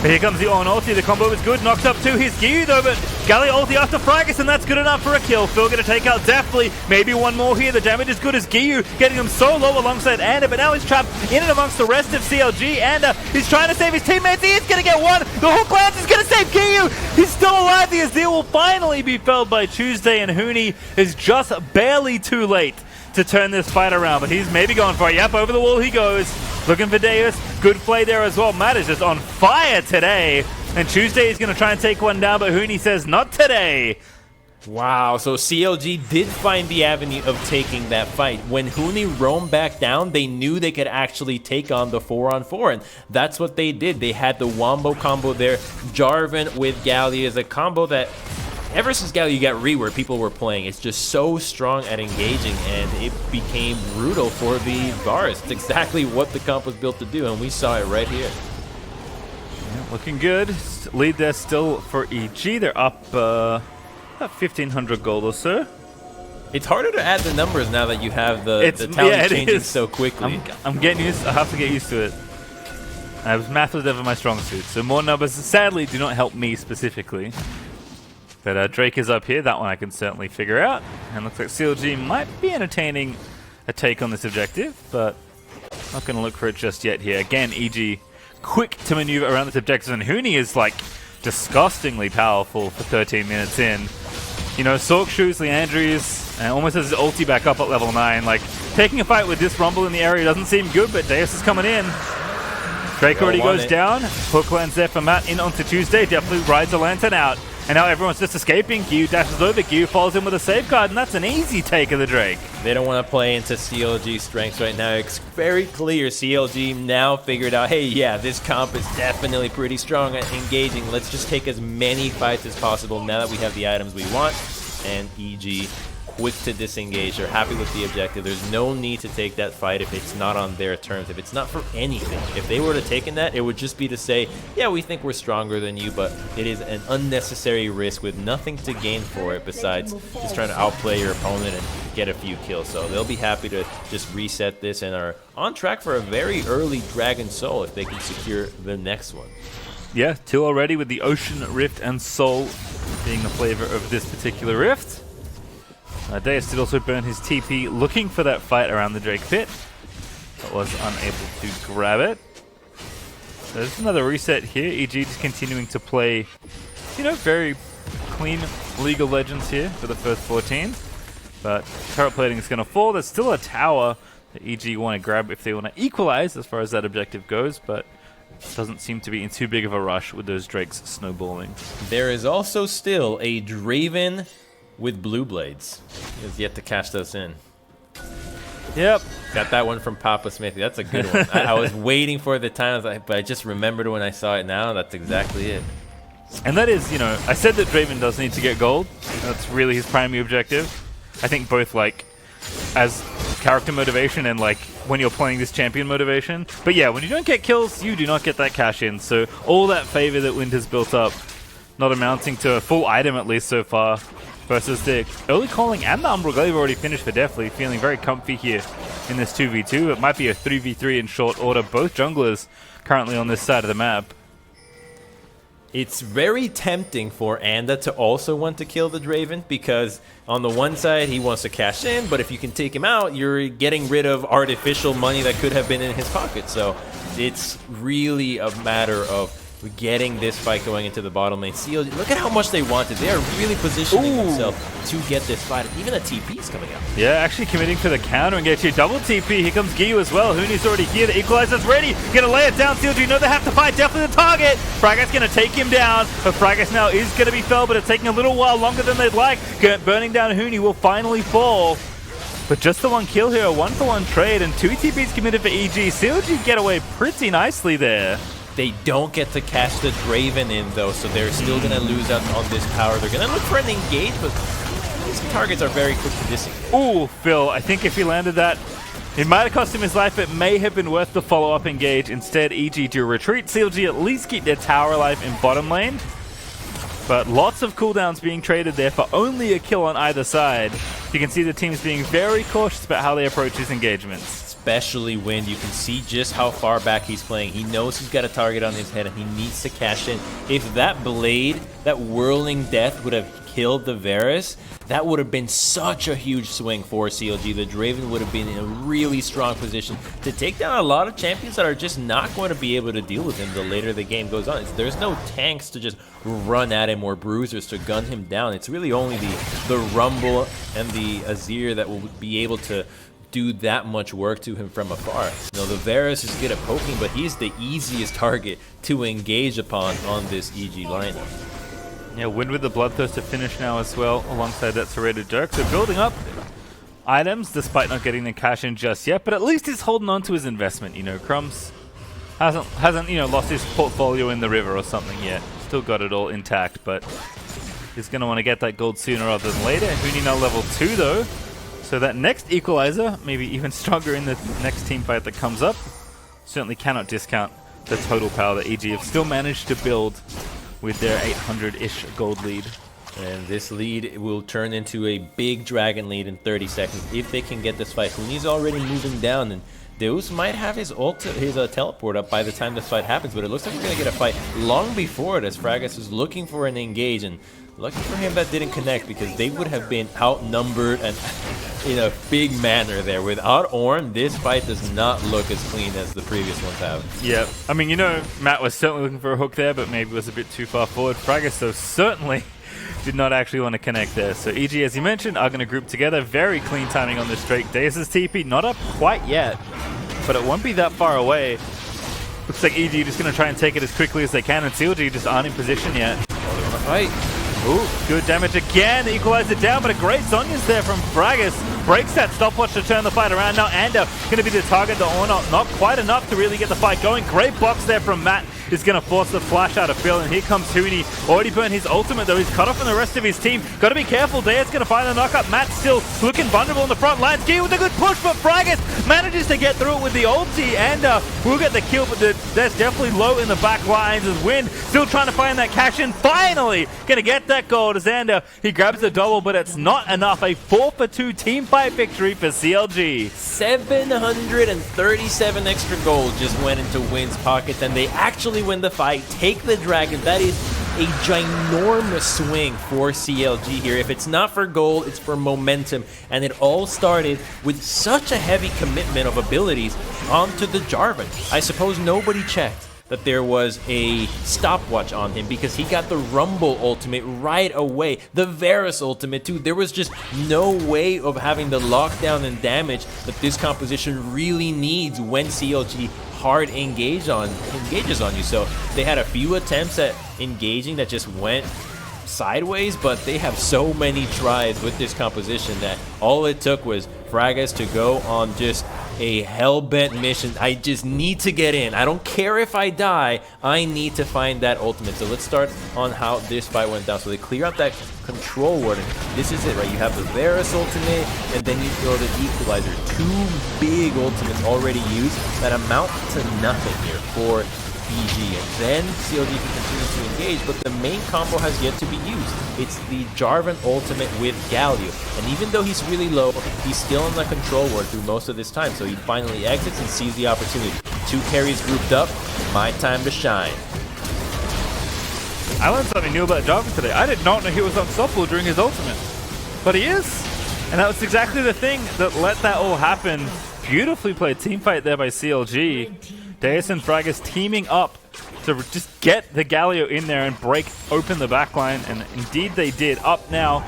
But here comes the Ornn ulti. The combo is good. Knocks up to his Gyu though, but Gallia ulti after Fracas, and that's good enough for a kill. Phil going to take out definitely. Maybe one more here. The damage is good as Gyu getting him so low alongside Anda, but now he's trapped in and amongst the rest of CLG. Anda he's trying to save his teammates. He is going to get one. The hook lands is going to save Gyu. He's still alive. The Azir will finally be felled by Tuesday, and Huni is just barely too late to turn this fight around, but he's maybe going for it. Yep, over the wall he goes. Looking for Deus. Good play there as well. Matt is just on fire today. And Tuesday is going to try and take one down, but Huni says, not today. Wow, so CLG did find the avenue of taking that fight. When Huni roamed back down, they knew they could actually take on the 4-on-4, and that's what they did. They had the Wombo combo there. Jarvan with Gallia is a combo that ever since Gallia got reworked, people were playing. It's just so strong at engaging, and it became brutal for the Varus. It's exactly what the comp was built to do, and we saw it right here. Yeah, looking good. Lead there still for EG. They're up about 1,500 gold or so. It's harder to add the numbers now that you have the tally changing so quickly. I'm getting used. I have to get used to it. Math was never my strong suit, so more numbers sadly do not help me specifically. But Drake is up here. That one I can certainly figure out. And looks like CLG might be entertaining a take on this objective, but not going to look for it just yet here. Again, EG quick to maneuver around this objective, and Huni is like disgustingly powerful for 13 minutes in. You know, Sork shoots Leandries and almost has his ulti back up at level 9. Like, taking a fight with this Rumble in the area doesn't seem good, but Deus is coming in. Drake already goes down. Hook lands there for Matt in onto Tuesday. Definitely rides the lantern out. And now everyone's just escaping. Gyu dashes over. Gyu falls in with a safeguard, and that's an easy take of the Drake. They don't want to play into CLG's strengths right now. It's very clear CLG now figured out, hey, yeah, this comp is definitely pretty strong at engaging. Let's just take as many fights as possible now that we have the items we want. And EG quick to disengage. They're happy with the objective. There's no need to take that fight if it's not on their terms, if it's not for anything. If they were to take in that, it would just be to say, yeah, we think we're stronger than you, but it is an unnecessary risk with nothing to gain for it besides just trying to outplay your opponent and get a few kills. So they'll be happy to just reset this and are on track for a very early Dragon Soul if they can secure the next one. Yeah, 2 already with the Ocean Rift and Soul being the flavor of this particular rift. Deus did also burn his TP looking for that fight around the Drake pit, but was unable to grab it. So there's another reset here. EG just continuing to play, you know, very clean League of Legends here for the first 14. But turret plating is going to fall. There's still a tower that EG want to grab if they want to equalize as far as that objective goes, but it doesn't seem to be in too big of a rush with those Drakes snowballing. There is also still a Draven with blue blades. He has yet to catch those in. Yep. Got that one from Papa Smithy. That's a good one. I was waiting for the time, but I just remembered when I saw it now. That's exactly it. And that is, you know, I said that Draven does need to get gold. That's really his primary objective. I think both, like, as character motivation and, like, when you're playing this champion motivation. But yeah, when you don't get kills, you do not get that cash in. So all that favor that Wind has built up, not amounting to a full item at least so far, versus the early calling and the Umbral Glaive already finished for Deathly, feeling very comfy here in this 2v2. It might be a 3v3 in short order. Both junglers currently on this side of the map. It's very tempting for Anda to also want to kill the Draven because on the one side he wants to cash in, but if you can take him out, you're getting rid of artificial money that could have been in his pocket. So it's really a matter of We're getting this fight going into the bottom lane. CLG, look at how much they wanted. They are really positioning themselves to get this fight. Even a TP is coming out. Yeah, actually committing for the counter engage here. Double TP. Here comes Giyu as well. Huni's already here. The equalizer's ready. Gonna lay it down. CLG know they have to fight. Definitely the target. Fragget's gonna take him down. But Fragget now is gonna be felled, but it's taking a little while longer than they'd like. Burning down Huni will finally fall. But just the one kill here, a 1-for-1 trade, and 2 TPs committed for EG. CLG get away pretty nicely there. They don't get to catch the Draven in, though, so they're still going to lose out on this power. They're going to look for an engage, but these targets are very quick to disengage. Ooh, Phil, I think if he landed that, it might have cost him his life. It may have been worth the follow-up engage. Instead, EG do retreat. CLG at least keep their tower alive in bottom lane. But lots of cooldowns being traded there for only a kill on either side. You can see the teams being very cautious about how they approach these engagements. Especially when you can see just how far back he's playing. He knows he's got a target on his head and he needs to cash in. If that blade, that whirling death would have killed the Varus, that would have been such a huge swing for CLG. The Draven would have been in a really strong position to take down a lot of champions that are just not going to be able to deal with him the later the game goes on. There's no tanks to just run at him or bruisers to gun him down. It's really only the Rumble and the Azir that will be able to do that much work to him from afar. You know, the Varus is good at poking, but he's the easiest target to engage upon on this EG lineup. Yeah, win with the Bloodthirst to finish now as well, alongside that Serrated Jerk. So building up items, despite not getting the cash in just yet, but at least he's holding on to his investment. You know, Crumbs hasn't lost his portfolio in the river or something yet. Still got it all intact, but he's going to want to get that gold sooner rather than later. Huni now level 2 though. So that next equalizer, maybe even stronger in the next team fight that comes up, certainly cannot discount the total power that EG have still managed to build with their 800-ish gold lead. And this lead will turn into a big dragon lead in 30 seconds if they can get this fight. Huni's already moving down, and Deus might have his teleport up by the time this fight happens, but it looks like we're going to get a fight long before it, as Fragus is looking for an engage, and lucky for him that didn't connect, because they would have been outnumbered and in a big manner there. Without Ornn, this fight does not look as clean as the previous ones have. Yeah, I mean, Matt was certainly looking for a hook there, but maybe was a bit too far forward. Fragus, though, certainly did not actually want to connect there. So EG, as you mentioned, are going to group together. Very clean timing on this Drake. Deus' TP not up quite yet, but it won't be that far away. Looks like EG just going to try and take it as quickly as they can, and CLG just aren't in position yet. Fight. Ooh, good damage again. The equalizer down, but a great Sonya's there from Fragus. Breaks that stopwatch to turn the fight around. Now Ander going to be the target. The Ornn not quite enough to really get the fight going. Great box there from Matt. Is going to force the flash out of Phil, and here comes Huni. Already burned his ultimate, though. He's cut off from the rest of his team. Got to be careful. Deus going to find the knockup. Matt still looking vulnerable in the front lines. Giyu with a good push, but Fragus manages to get through it with the ulti, and will get the kill, but that's definitely low in the back lines as Wind still trying to find that cash in. Finally going to get that gold as Ander, he grabs the double, but it's not enough. A 4-for-2 team fight victory for CLG. 737 extra gold just went into Wind's pocket, and they actually win the fight, take the dragon. That is a ginormous swing for CLG here. If it's not for gold, it's for momentum, and it all started with such a heavy commitment of abilities onto the Jarvan. I suppose nobody checked that there was a stopwatch on him, because he got the Rumble ultimate right away, the Varus ultimate too. There was just no way of having the lockdown and damage that this composition really needs when CLG hard engages on you. So they had a few attempts at engaging that just went sideways, but they have so many tries with this composition that all it took was Fragus to go on just a hell-bent mission. I just need to get in. I don't care if I die. I need to find that ultimate. So let's start on how this fight went down. So they clear out that control ward, and this is it, right? You have the Varus ultimate, and then you throw the equalizer. 2 big ultimates already used that amount to nothing here for EG, and then CLG can continue to engage, but the main combo has yet to be used. It's the Jarvan ultimate with Galio, and even though he's really low, he's still in the control ward through most of this time, so he finally exits and sees the opportunity. 2 carries grouped up, my time to shine. I learned something new about Jarvan today. I did not know he was unstoppable during his ultimate, but he is, and that was exactly the thing that let that all happen. Beautifully played team fight there by CLG. Deus and Fragus teaming up to just get the Galio in there and break open the backline, and indeed they did. Up now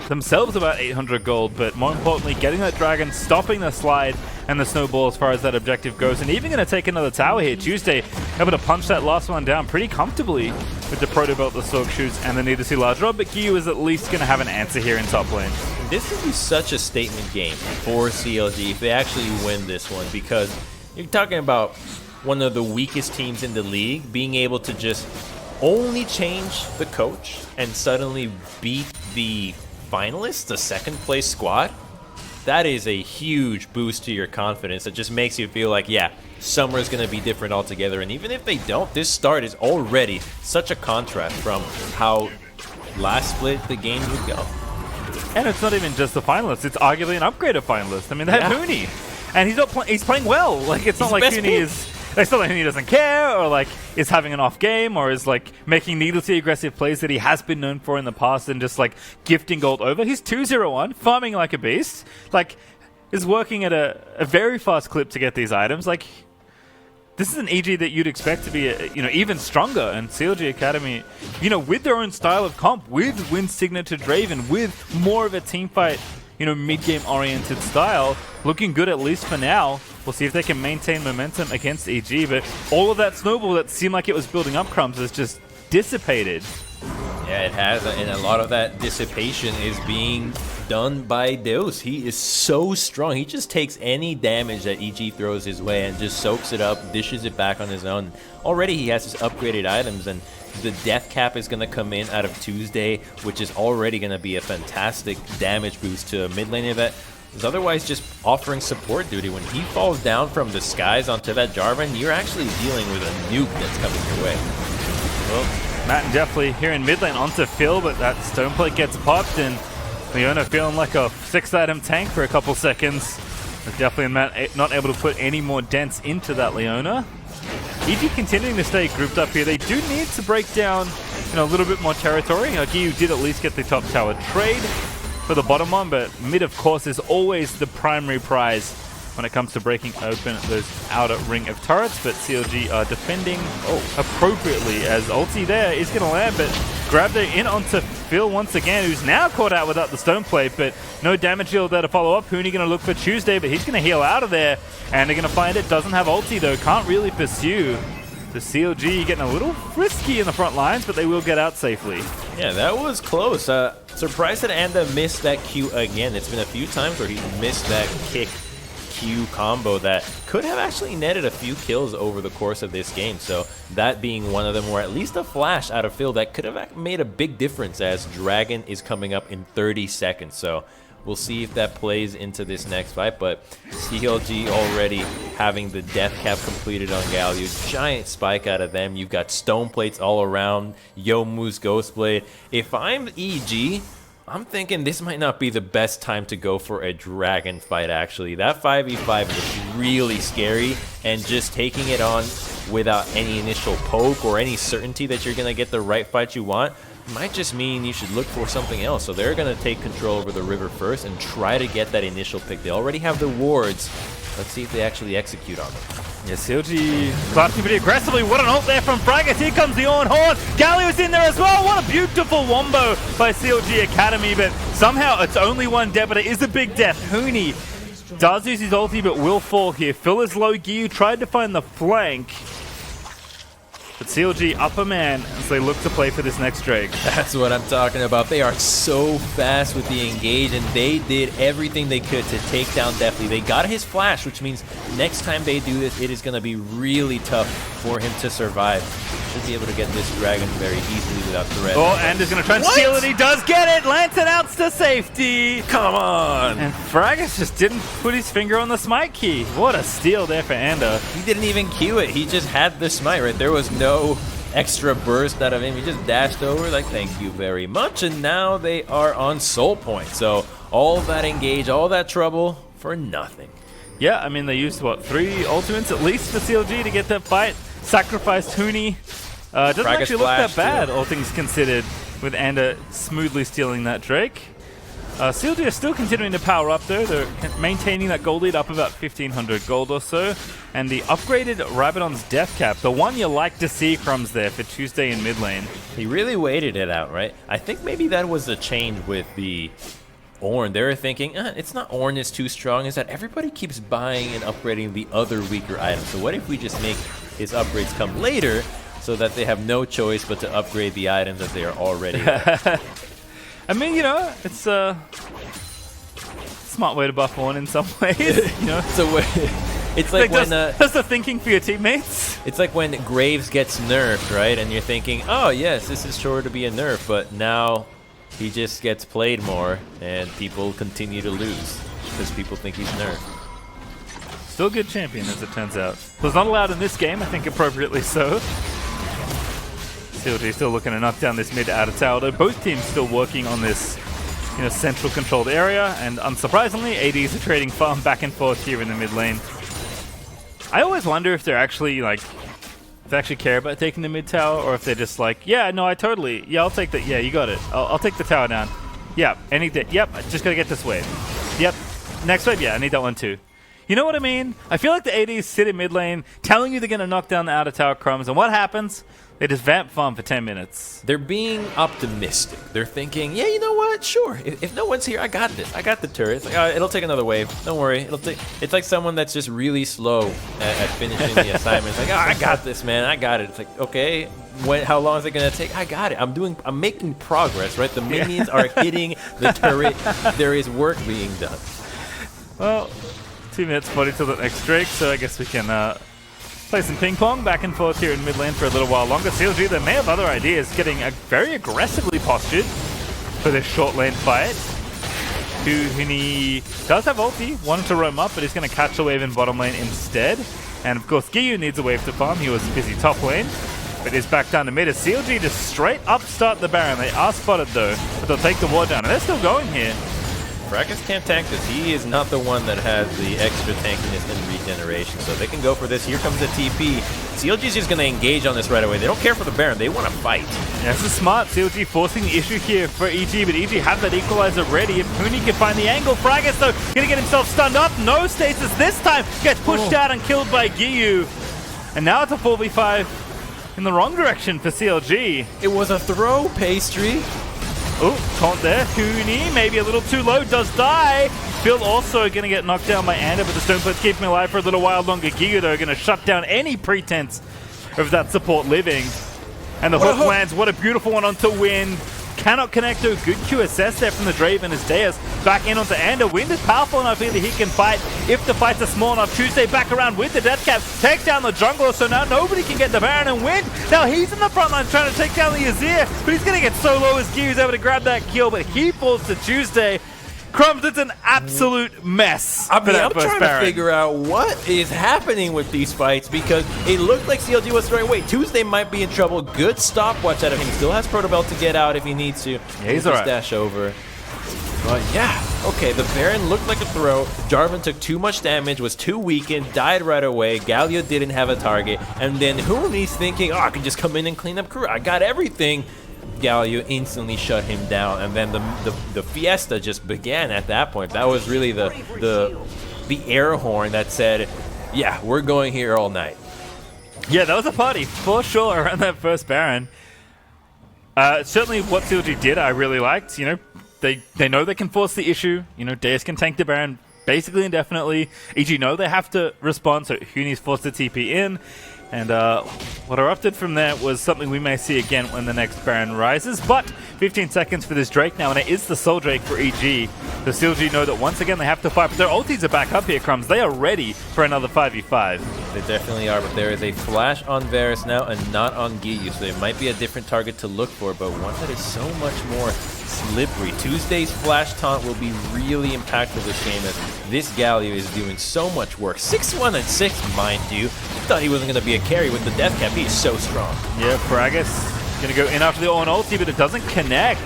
themselves about 800 gold, but more importantly getting that dragon, stopping the slide and the snowball as far as that objective goes, and even going to take another tower here. Tuesday able to punch that last one down pretty comfortably with the Proto Belt, the Sork Shoots, and the Need to See Large Rod, but Gyu is at least going to have an answer here in top lane. This would be such a statement game for CLG if they actually win this one, because you're talking about one of the weakest teams in the league being able to just only change the coach and suddenly beat the finalists, the second place squad. That is a huge boost to your confidence. It just makes you feel like, yeah, summer is going to be different altogether. And even if they don't, this start is already such a contrast from how last split the game would go. And it's not even just the finalists, it's arguably an upgraded finalist. I mean, they have Huni, and he's playing well. Like, it's not like Huni is... It's not like Huni doesn't care, or like is having an off game, or is like making needlessly aggressive plays that he has been known for in the past and just like gifting gold over. He's 2-0-1, farming like a beast. Like, is working at a very fast clip to get these items. Like, this is an EG that you'd expect to be, even stronger. And CLG Academy, with their own style of comp, with Win Signature Draven, with more of a teamfight, mid-game oriented style, looking good at least for now. We'll see if they can maintain momentum against EG, but all of that snowball that seemed like it was building up, Crumbs, has just dissipated. Yeah, it has, and a lot of that dissipation is being done by Deus. He is so strong. He just takes any damage that EG throws his way and just soaks it up, dishes it back on his own. Already he has his upgraded items, and the death cap is going to come in out of Tuesday, which is already going to be a fantastic damage boost to a mid lane event. Is otherwise just offering support duty. When he falls down from the skies onto that Jarvan, you're actually dealing with a nuke that's coming your way. Well, Matt and Definitely here in mid lane onto Phil, but that stone plate gets popped, and Leona feeling like a 6-item tank for a couple seconds. But Definitely and Matt not able to put any more dents into that Leona. EG continuing to stay grouped up here. They do need to break down a little bit more territory. Gyu did at least get the top tower trade for the bottom one, but mid, of course, is always the primary prize when it comes to breaking open those outer ring of turrets. But CLG are defending appropriately, as ulti there is going to land, but grabbed it in onto Phil once again, who's now caught out without the stone plate, but no damage heal there to follow up. Huni going to look for Tuesday, but he's going to heal out of there, and they're going to find it. Doesn't have ulti though, can't really pursue. The CLG getting a little frisky in the front lines, but they will get out safely. Yeah, that was close. Surprised that Anda missed that Q again. It's been a few times where he missed that kick Q combo that could have actually netted a few kills over the course of this game. So that being one of them, or at least a flash out of Phil that could have made a big difference, as Dragon is coming up in 30 seconds. So we'll see if that plays into this next fight, but CLG already having the death cap completed on Galio. Giant spike out of them. You've got stone plates all around. Youmuu's Ghost Blade. If I'm EG, I'm thinking this might not be the best time to go for a dragon fight, actually. That 5v5 is really scary, and just taking it on without any initial poke or any certainty that you're going to get the right fight you want might just mean you should look for something else. So they're going to take control over the river first and try to get that initial pick. They already have the wards. Let's see if they actually execute on them. Yeah, CLG starting pretty aggressively. What an ult there from Fraggus. Here comes the Orn Horn. Galio's in there as well. What a beautiful wombo by CLG Academy, but somehow it's only one death, but it is a big death. Huni does use his ulti, but will fall here. Phil is low. Gyu tried to find the flank, but CLG up a man as they look to play for this next Drake. That's what I'm talking about. They are so fast with the engage, and they did everything they could to take down Definitely. They got his flash, which means next time they do this, it is going to be really tough for him to survive. Should be able to get this dragon very easily without threat. Oh, and is going to try and steal it. He does get it. Lantern out to safety. Come on. And Fraggus just didn't put his finger on the smite key. What a steal there for Anda. He didn't even Q it. He just had the smite, right? There was no extra burst out of him. He just dashed over like, thank you very much. And now they are on soul point. So all that engage, all that trouble for nothing. Yeah, I mean, they used, what, 3 ultimates at least for CLG to get that fight. Sacrificed Huni. Doesn't actually look that bad, all things considered, with Anda smoothly stealing that Drake. CLGA is still continuing to power up though. They're maintaining that gold lead up about 1,500 gold or so. And the upgraded Rabadon's Death Cap, the one you like to see, Crumbs there for Tuesday in mid lane. He really waited it out, right? I think maybe that was a change with the Ornn. They were thinking, it's not Ornn is too strong, is that everybody keeps buying and upgrading the other weaker items. So what if we just make his upgrades come later so that they have no choice but to upgrade the items that they are already I mean, you know, it's a smart way to buff Ornn in some ways. You know? It's like when that's the thinking for your teammates. It's like when Graves gets nerfed, right? And you're thinking, oh yes, this is sure to be a nerf, but now he just gets played more, and people continue to lose because people think he's nerfed. Still a good champion, as it turns out. Was not allowed in this game, I think appropriately so. CLG still looking to knock down this mid outer tower, though both teams still working on this, you know, central controlled area, and unsurprisingly, ADs are trading farm back and forth here in the mid lane. I always wonder if they're actually like, if they actually care about taking the mid tower, or if they're just like, yeah, no, I'll take that. Yeah, you got it. I'll take the tower down. Yeah, yep, I just gotta get this wave. Yep, next wave. Yeah, I need that one too. You know what I mean? I feel like the ADs sit in mid lane, telling you they're gonna knock down the outer tower, Crumbs, and what happens? They just vamp farm for 10 minutes. They're being optimistic. They're thinking, yeah, you know what? Sure. If no one's here, I got this. I got the turret. It's like, it'll take another wave. Don't worry. It's like someone that's just really slow at finishing the assignment. It's like, I got this, man. I got it. It's like, okay, how long is it gonna take? I got it. I'm making progress, right? The minions are hitting the turret. There is work being done. Well, 2 minutes 40 till the next Drake, so I guess we can play some ping pong back and forth here in mid lane for a little while longer. CLG, they may have other ideas, getting very aggressively postured for this short lane fight. Huni does have ulti, wanted to roam up, but he's going to catch a wave in bottom lane instead. And of course, Giyu needs a wave to farm. He was busy top lane, but is back down to mid. As CLG just straight up start the Baron. They are spotted though, but they'll take the ward down, and they're still going here. Fracas can't tank this. He is not the one that has the extra tankiness and regeneration, so they can go for this. Here comes the TP. CLG is just going to engage on this right away. They don't care for the Baron. They want to fight. Yeah, this is smart. CLG forcing the issue here for EG, but EG have that equalizer ready. If Huni can find the angle, Fracas, though, going to get himself stunned up. No stasis this time. Gets pushed out and killed by Giyu. And now it's a 4v5 in the wrong direction for CLG. It was a throw, Pastry. Oh, taunt there. Huni, maybe a little too low, does die. Phil also going to get knocked down by Ander, but the Stoneplate's keeping him alive for a little while longer. Giga, though, going to shut down any pretense of that support living. And the hook lands. What a beautiful one onto Wind. Cannot connect to a good QSS there from the Draven as Deus back in onto Ander. Wind is powerful enough either he can fight if the fights are small enough. Tuesday back around with the death cap, takes down the jungler, so now nobody can get the Baron, and Wind, now he's in the front line trying to take down the Azir, but he's going to get so low as Giyu's able to grab that kill, but he falls to Tuesday. Crumbs, it's an absolute mess. I'm trying to figure out what is happening with these fights, because it looked like CLG was throwing away. Tuesday might be in trouble. Good stopwatch out of him. Still has Protobelt to get out if he needs to. Yeah, he's alright. Dash over. But yeah, okay, the Baron looked like a throw. Jarvan took too much damage, was too weakened, died right away. Galio didn't have a target. And then Huni's thinking, oh, I can just come in and clean up crew. I got everything. Galio instantly shut him down, and then the fiesta just began at that point. That was really the air horn that said, yeah, we're going here all night. Yeah, that was a party for sure around that first Baron. Certainly what CLG did I really liked. You know, they know they can force the issue. You know, Deus can tank the Baron basically indefinitely. EG know they have to respond, so Huni's forced the TP in. And what erupted from there was something we may see again when the next Baron rises. But 15 seconds for this Drake now, and it is the Soul Drake for EG. The CLG know that once again they have to fight, but their ultis are back up here, Crumbs. They are ready for another 5v5. They definitely are, but there is a flash on Varus now and not on Giyu, so it might be a different target to look for, but one that is so much more slippery. Tuesday's flash taunt will be really impactful this game, as this Galio is doing so much work. 6-1 and 6, mind you. Thought he wasn't going to be a carry with the death cap. He's so strong. Yeah, Fragus going to go in after the Ornn ulti, but it doesn't connect.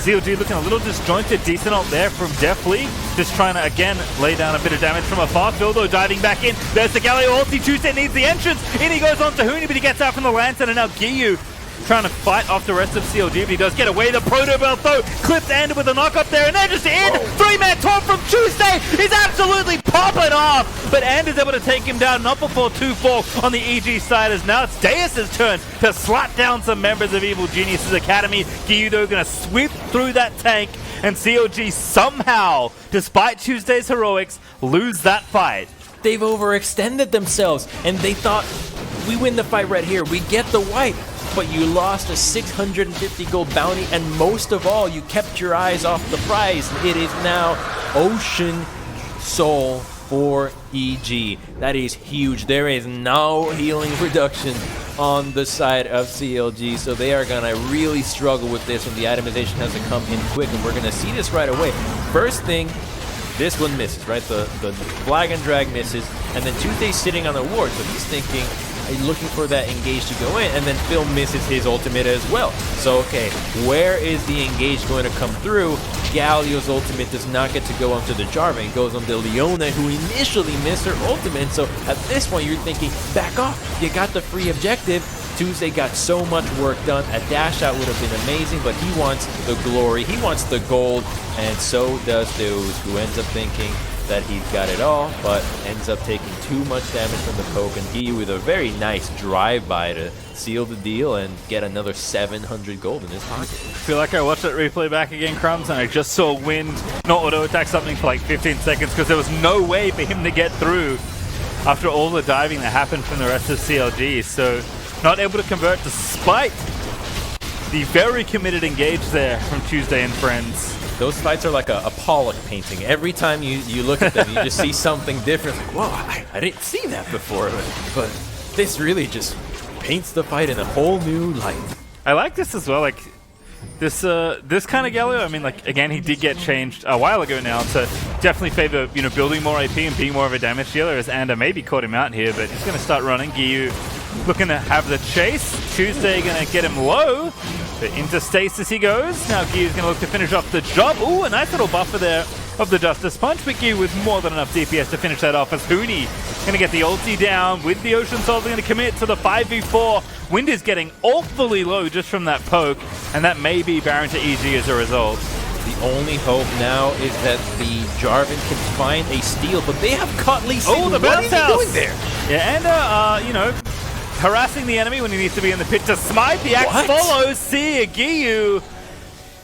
CLG looking a little disjointed. Decent ult there from Deathly. Just trying to, again, lay down a bit of damage from afar. Phildo diving back in. There's the Galio ulti. Tuesday needs the entrance. In he goes on to Huni, but he gets out from the lantern, and now Giyu trying to fight off the rest of CLG, but he does get away. The Proto Belt though clips Ander with a knock up there, and they're just in. 3-man taunt from Tuesday is absolutely popping off, but Ander's able to take him down, not before 2-4 on the EG side, as now it's Deus' turn to slap down some members of Evil Genius's Academy. Gyudo gonna sweep through that tank, and CLG somehow, despite Tuesday's heroics, lose that fight. They've overextended themselves, and they thought, we win the fight right here, we get the wipe. But you lost a 650 gold bounty, and most of all, you kept your eyes off the prize. It is now Ocean Soul for EG. That is huge. There is no healing reduction on the side of CLG, so they are gonna really struggle with this when the itemization has to come in quick, and we're gonna see this right away. First thing, this one misses, right? The flag and drag misses, and then Tuesday's sitting on the ward, so he's thinking, looking for that engage to go in, and then Phil misses his ultimate as well. So, okay, where is the engage going to come through? Galio's ultimate does not get to go onto the Jarvan. It goes on the Leona, who initially missed her ultimate. So at this point, you're thinking, back off. You got the free objective. Tuesday got so much work done. A dash out would have been amazing, but he wants the glory. He wants the gold, and so does Deus, who ends up thinking that he's got it all, but ends up taking too much damage from the poke, and he with a very nice drive-by to seal the deal and get another 700 gold in his pocket. I feel like I watched that replay back again, Crumbs, and I just saw Wind not auto-attack something for like 15 seconds because there was no way for him to get through after all the diving that happened from the rest of CLG, so not able to convert despite the very committed engage there from Tuesday and friends. Those fights are like a Pollock painting. Every time you look at them, you just see something different. Like, whoa, I didn't see that before. But this really just paints the fight in a whole new light. I like this as well. Like this kind of Galio. I mean, like again, he did get changed a while ago now to definitely favor building more AP and being more of a damage dealer. As Ander maybe caught him out here, but he's going to start running. Gyu looking to have the chase. Tuesday going to get him low. But into stasis he goes. Now Gyu's going to look to finish off the job. Ooh, a nice little buffer there of the Justice Punch, but Gyu with more than enough DPS to finish that off as Huni going to get the ulti down with the Ocean Soul. Going to commit to the 5v4. Wind is getting awfully low just from that poke, and that may be Baron to EG as a result. The only hope now is that the Jarvan can find a steal, but they have caught Lee Sin. Oh, the what bounce is he house doing there? Yeah, and harassing the enemy when he needs to be in the pit to smite. The axe follows. See Gyu.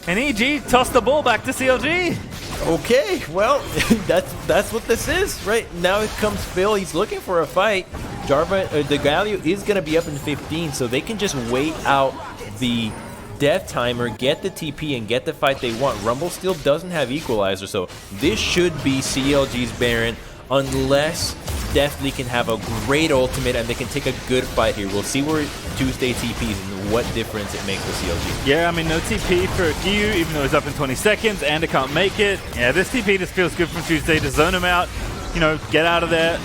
And EG tossed the ball back to CLG. Okay, well, that's what this is, right? Now it comes Phil. He's looking for a fight. Jarvan, the Galio is going to be up in 15, so they can just wait out the death timer, get the TP, and get the fight they want. Rumble still doesn't have equalizer, so this should be CLG's Baron, unless Deathly can have a great ultimate and they can take a good fight here. We'll see where Tuesday TPs and what difference it makes for CLG. Yeah, I mean, no TP for Gyu, even though he's up in 20 seconds. Ander can't make it. Yeah, this TP just feels good from Tuesday to zone him out, get out of there.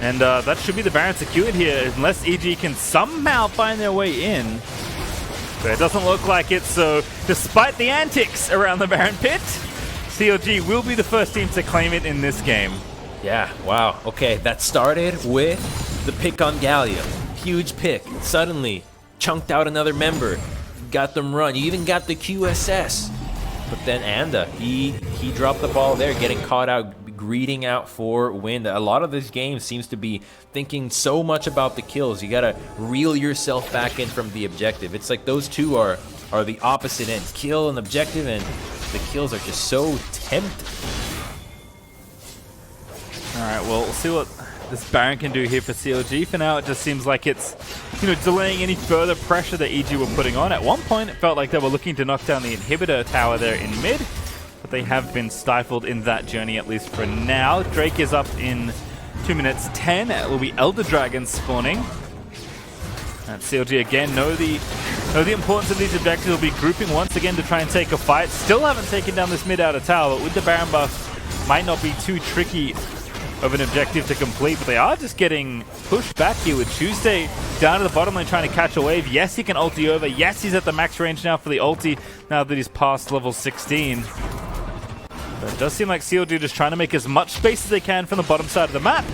And that should be the Baron secured here, unless EG can somehow find their way in. But it doesn't look like it, so despite the antics around the Baron pit, CLG will be the first team to claim it in this game. Yeah, wow. Okay, that started with the pick on Galio. Huge pick. Suddenly, chunked out another member. Got them run. You even got the QSS. But then Anda, he dropped the ball there, getting caught out, greeting out for Wind. A lot of this game seems to be thinking so much about the kills. You gotta reel yourself back in from the objective. It's like those two are the opposite ends. Kill and objective, and the kills are just so tempting. Alright, well, we'll see what this Baron can do here for CLG. For now, it just seems like it's, delaying any further pressure that EG were putting on. At one point, it felt like they were looking to knock down the inhibitor tower there in mid, but they have been stifled in that journey, at least for now. Drake is up in 2 minutes 10. It will be Elder Dragon spawning. And CLG again know the importance of these objectives. Will be grouping once again to try and take a fight. Still haven't taken down this mid outer tower, but with the Baron buff, might not be too tricky of an objective to complete, but they are just getting pushed back here with Tuesday down to the bottom lane trying to catch a wave. Yes, he can ulti over. Yes, he's at the max range now for the ulti now that he's past level 16. But it does seem like CLG just trying to make as much space as they can from the bottom side of the map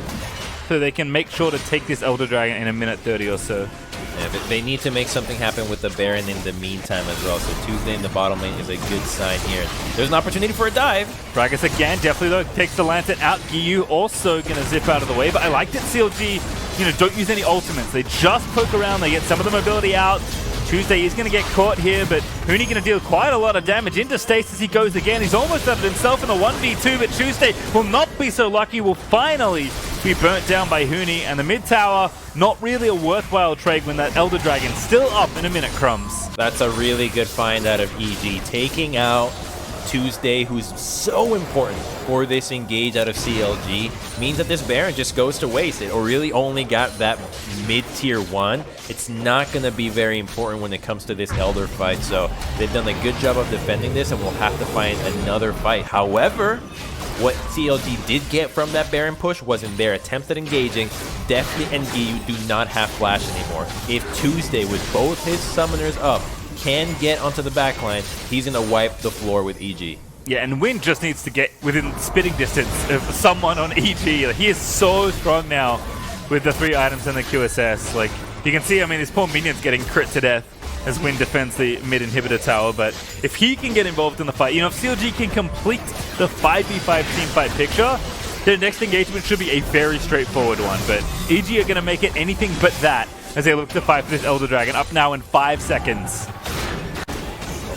so they can make sure to take this Elder Dragon in a minute 30 or so. Yeah, but they need to make something happen with the Baron in the meantime as well. So Tuesday in the bottom lane is a good sign here. There's an opportunity for a dive. Fracas again, definitely though, takes the Lantern out. Giyu also going to zip out of the way, but I like that CLG, don't use any ultimates. They just poke around, they get some of the mobility out. Tuesday is going to get caught here, but Huni going to deal quite a lot of damage into stasis. He goes again. He's almost done it himself in the 1v2, but Tuesday will not be so lucky. Will finally be burnt down by Huni, and the mid tower, not really a worthwhile trade when that Elder Dragon still up in a minute, Crumbs. That's a really good find out of EG, taking out Tuesday, who's so important for this engage out of CLG, means that this Baron just goes to waste. It really only got that mid-tier 1. It's not going to be very important when it comes to this Elder fight, so they've done a good job of defending this, and we'll have to find another fight. However, what CLG did get from that Baron push was in their attempt at engaging, Deathly and Giyu do not have flash anymore. If Tuesday, with both his summoners up, can get onto the backline, he's going to wipe the floor with EG. Yeah, and Wind just needs to get within spitting distance of someone on EG. He is so strong now with the 3 items in the QSS. Like, you can see, I mean, his poor minion's getting crit to death as Wind defends the mid inhibitor tower, but if he can get involved in the fight, if CLG can complete the 5v5 teamfight picture, their next engagement should be a very straightforward one, but EG are going to make it anything but that as they look to fight for this Elder Dragon, up now in 5 seconds.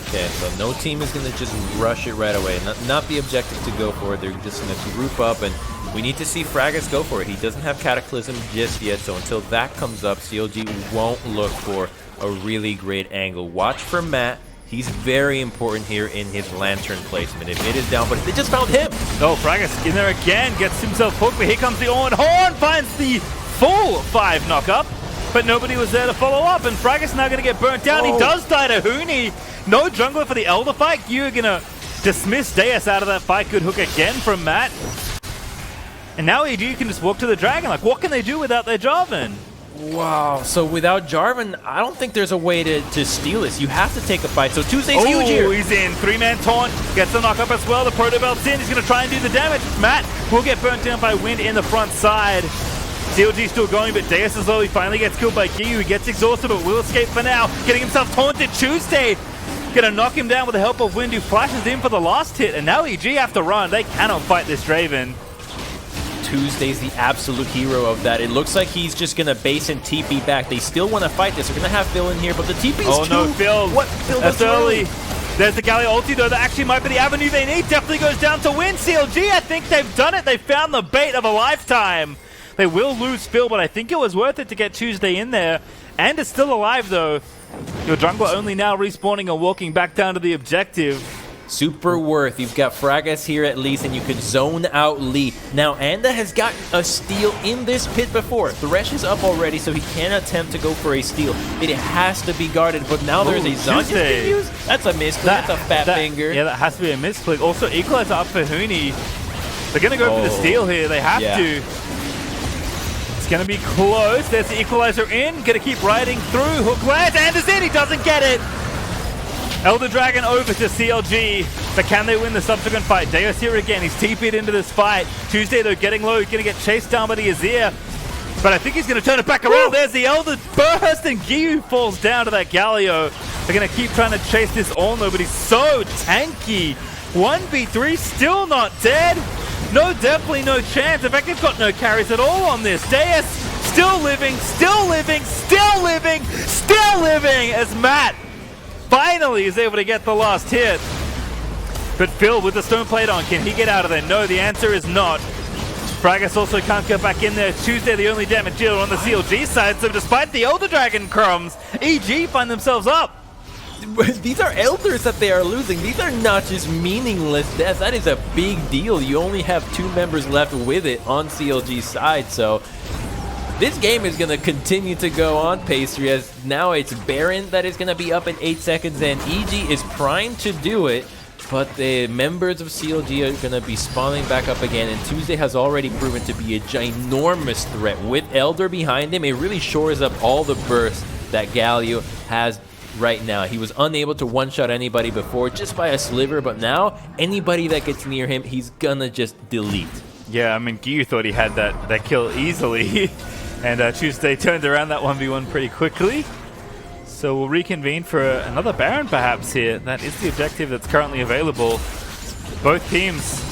Okay, so no team is going to just rush it right away. Not the objective to go for it. They're just going to group up, and we need to see Fracas go for it. He doesn't have Cataclysm just yet, so until that comes up, CLG won't look for a really great angle. Watch for Matt. He's very important here in his Lantern placement. If it is down, but they just found him. Oh, Fracas in there again, gets himself hooked, but here comes the Orn. Horn finds the full 5 knock-up, but nobody was there to follow up, and Fracas now going to get burnt down. He does die to Huni. No jungler for the Elder fight. You're going to dismiss Deus out of that fight. Good hook again from Matt. And now EG can just walk to the Dragon. Like, what can they do without their Jarvan? Wow, so without Jarvan, I don't think there's a way to steal this. You have to take a fight, so Tuesday's huge here. He's in. 3-man taunt. Gets the knock-up as well. The Proto Belt's in. He's going to try and do the damage. Matt will get burnt down by Wind in the front side. CLG still going, but Deus is low. He finally gets killed by Giyu. He gets exhausted, but will escape for now. Getting himself taunted. Tuesday gonna knock him down with the help of Wind, who flashes in for the last hit, and now EG have to run. They cannot fight this Draven. Tuesday's the absolute hero of that. It looks like he's just gonna base and TP back. They still want to fight this. They're gonna have Phil in here, but the TP's no, Phil. What? Phil, that's early. There's the Galio ulti, though. That actually might be the avenue they need. Definitely goes down to Wind. CLG, I think they've done it. They found the bait of a lifetime. They will lose Phil, but I think it was worth it to get Tuesday in there. And it's still alive, though. Your jungler only now respawning and walking back down to the objective. Super worth. You've got Fracas here at least, and you could zone out Lee. Now, Anda has gotten a steal in this pit before. Thresh is up already, so he can attempt to go for a steal. It has to be guarded, but now there's a Zanya being used. That's a misclick. That's a fat finger. Yeah, that has to be a misclick. Also, Equalizer up for Huni. They're going to go for the steal here. They have to. Gonna be close. There's the equalizer in. Gonna keep riding through. Hook lands. Anders in. He doesn't get it. Elder Dragon over to CLG. But can they win the subsequent fight? Deus here again. He's TP'd into this fight. Tuesday, though, getting low. He's gonna get chased down by the Azir. But I think he's gonna turn it back around. There's the Elder burst, and Giyu falls down to that Galio. They're gonna keep trying to chase this on, though, but he's so tanky. 1v3, still not dead. No, definitely no chance. In fact, they've got no carries at all on this. Deus still living, still living, still living, still living as Matt finally is able to get the last hit. But Phil with the stone plate on, can he get out of there? No, the answer is not. Fracas also can't get back in there. Tuesday the only damage dealer on the CLG side, so despite the Elder Dragon crumbs, EG find themselves up. These are elders that they are losing. These are not just meaningless deaths. That is a big deal. You only have 2 members left with it on CLG's side, so this game is going to continue to go on, Pastry, as now it's Baron that is going to be up in 8 seconds, and EG is primed to do it, but the members of CLG are going to be spawning back up again, and Tuesday has already proven to be a ginormous threat. With Elder behind him, it really shores up all the bursts that Galio has right now. He was unable to one-shot anybody before just by a sliver, but now anybody that gets near him, he's gonna just delete. Yeah, I mean, Giyu thought he had that kill easily. And Tuesday turned around that 1v1 pretty quickly. So we'll reconvene for another Baron perhaps here. That is the objective that's currently available. Both teams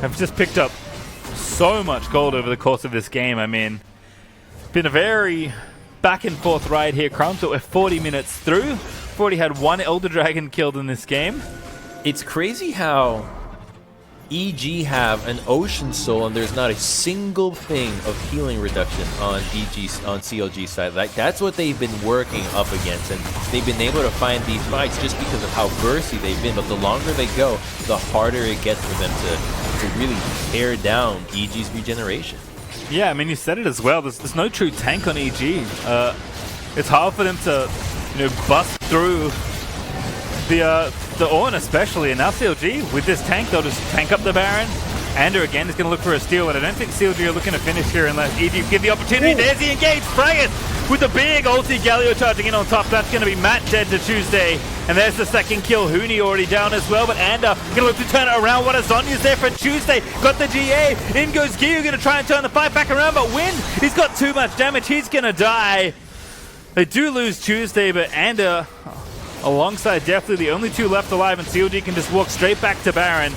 have just picked up so much gold over the course of this game. I mean, been a very back and forth ride here, Crumbs, but we're 40 minutes through. We've already had one Elder Dragon killed in this game. It's crazy how EG have an Ocean Soul and there's not a single thing of healing reduction on CLG side. Like, that's what they've been working up against, and they've been able to find these fights just because of how bursty they've been. But the longer they go, the harder it gets for them to really tear down EG's regeneration. Yeah, I mean, you said it as well. There's no true tank on EG. It's hard for them to, bust through the Ornn especially, and now CLG, with this tank, they'll just tank up the Baron. Ander again is going to look for a steal, and I don't think CLG are looking to finish here unless EG give the opportunity. Ooh. There's the engage. Fraggett with the big ulti, Galio charging in on top. That's going to be Matt dead to Tuesday. And there's the second kill. Huni already down as well, but Ander going to look to turn it around. What a Zonya's there for Tuesday. Got the GA. In goes Gyu, going to try and turn the fight back around, but Wind, he's got too much damage. He's going to die. They do lose Tuesday, but Ander, alongside definitely the only two left alive, and CLG can just walk straight back to Baron.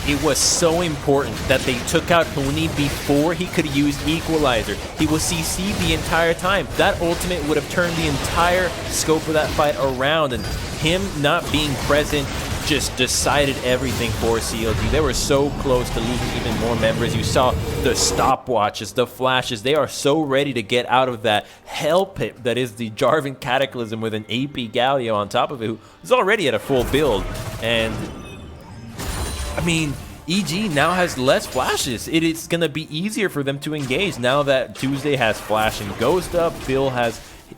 It was so important that they took out Huni before he could use Equalizer. He was CC'd the entire time. That ultimate would have turned the entire scope of that fight around, and him not being present just decided everything for CLG. They were so close to losing even more members. You saw the stopwatches, the flashes. They are so ready to get out of that hell pit that is the Jarvan Cataclysm with an AP Galio on top of it, who's already at a full build. And I mean, EG now has less flashes. It is going to be easier for them to engage now that Tuesday has Flash and Ghost up. Bill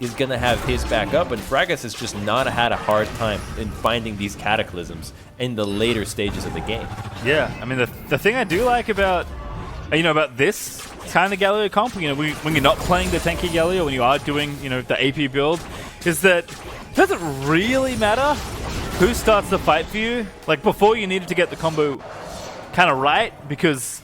is going to have his back up, and Fragus has just not had a hard time in finding these Cataclysms in the later stages of the game. Yeah, I mean, the thing I do like about this kind of Galio comp, when you're not playing the tanky Galio, when you are doing, the AP build, is that it doesn't really matter who starts the fight for you. Like, before, you needed to get the combo kind of right because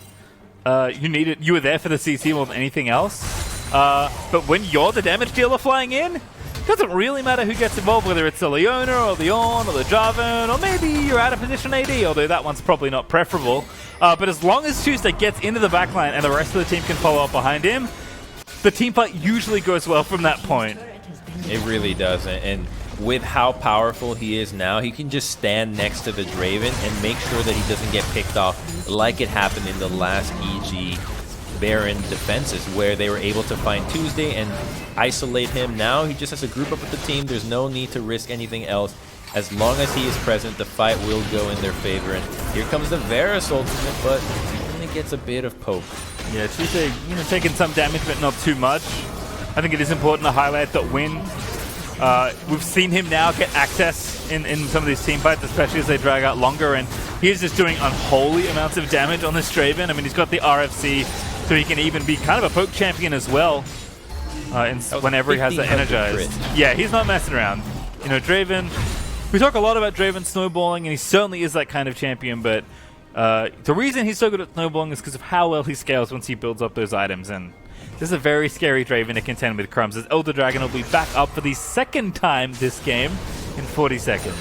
you were there for the CC more than anything else. But when you're the damage dealer flying in, it doesn't really matter who gets involved, whether it's the Leona or the Ornn or the Jarvan, or maybe you're out of position AD, although that one's probably not preferable. But as long as Tuesday gets into the backline and the rest of the team can follow up behind him, the team fight usually goes well from that point. It really does, and with how powerful he is now, he can just stand next to the Draven and make sure that he doesn't get picked off like it happened in the last EG Baron defenses, where they were able to find Tuesday and isolate him. Now he just has to group up with the team. There's no need to risk anything else. As long as he is present, the fight will go in their favor. And here comes the Varus ultimate, but he only gets a bit of poke. Yeah, Tuesday, taking some damage, but not too much. I think it is important to highlight that Wind, we've seen him now get access in some of these team fights, especially as they drag out longer, and he's just doing unholy amounts of damage on this Draven. I mean, he's got the RFC, so he can even be kind of a poke champion as well whenever he has that energized. Yeah, he's not messing around. Draven, we talk a lot about Draven snowballing, and he certainly is that kind of champion, but the reason he's so good at snowballing is because of how well he scales once he builds up those items, and this is a very scary Draven to contend with, Crumbs, as Elder Dragon will be back up for the second time this game in 40 seconds.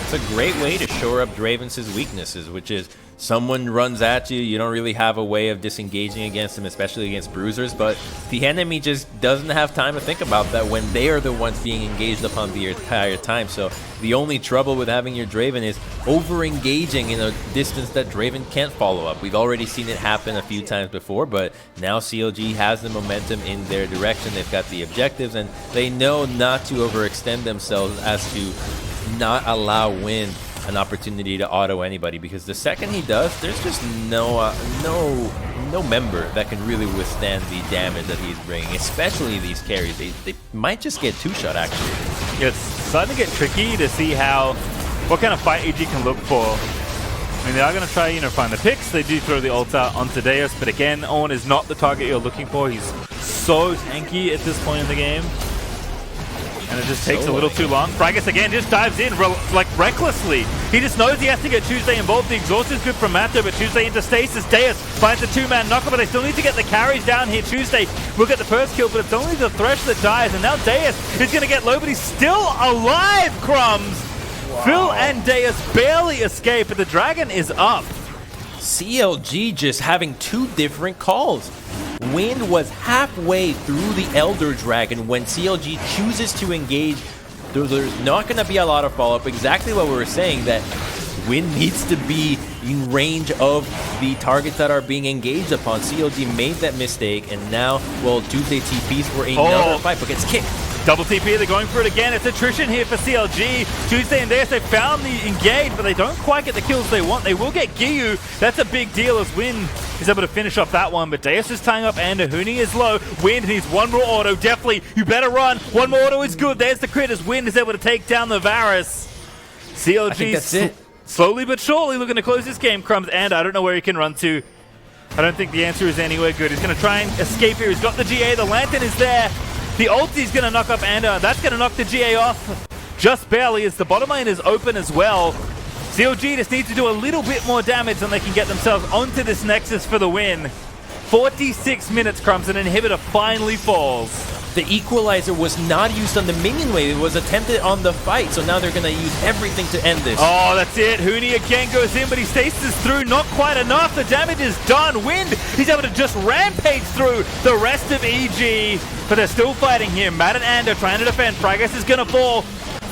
It's a great way to shore up Draven's weaknesses, which is someone runs at you, you don't really have a way of disengaging against them, especially against bruisers, but the enemy just doesn't have time to think about that when they are the ones being engaged upon the entire time. So the only trouble with having your Draven is over-engaging in a distance that Draven can't follow up. We've already seen it happen a few times before, but now CLG has the momentum in their direction. They've got the objectives, and they know not to overextend themselves as to not allow Wind an opportunity to auto anybody, because the second he does, there's just no member that can really withstand the damage that he's bringing, especially these carries. They might just get two-shot, actually. Yeah, it's starting to get tricky to see what kind of fight EG can look for. I mean, they are going to try, find the picks. They do throw the ult out onto Deus, but again, Ornn is not the target you're looking for. He's so tanky at this point in the game. And it just takes a little too long. Fragus again just dives in like recklessly. He just knows he has to get Tuesday involved. The exhaust is good from Matto, but Tuesday into stasis. Deus finds a 2-man knocker, but they still need to get the carries down here. Tuesday will get the first kill, but it's only the Thresh that dies, and now Deus is going to get low, but he's still alive, Crumbs! Wow. Phil and Deus barely escape, but the Dragon is up. CLG just having two different calls. Wind was halfway through the Elder Dragon when CLG chooses to engage. There's not going to be a lot of follow-up. Exactly what we were saying, that Wind needs to be in range of the targets that are being engaged upon. CLG made that mistake, and now, well, Tuesday TPs for another fight, but gets kicked. Double TP, they're going for it again. It's attrition here for CLG. Tuesday and Deus, they found the engage, but they don't quite get the kills they want. They will get Giyu. That's a big deal as Wind is able to finish off that one, but Deus is tying up Anda. Huni is low. Wind needs one more auto. Definitely, you better run. One more auto is good. There's the crit as Wind is able to take down the Varus. CLG, I think that's it. Slowly but surely looking to close this game, Crumbs, and I don't know where he can run to. I don't think the answer is anywhere good. He's going to try and escape here. He's got the GA. The Lantern is there. The ulti's going to knock up Anda. That's going to knock the GA off just barely as the bottom lane is open as well. CLG just needs to do a little bit more damage and they can get themselves onto this Nexus for the win. 46 minutes, Crumbs, and inhibitor finally falls. The equalizer was not used on the minion wave. It was attempted on the fight, so now they're going to use everything to end this. Oh, that's it. Huni again goes in, but he stasis through. Not quite enough. The damage is done. Wind, he's able to just rampage through the rest of EG, but they're still fighting here. Matt and Anda trying to defend. Fragus is going to fall.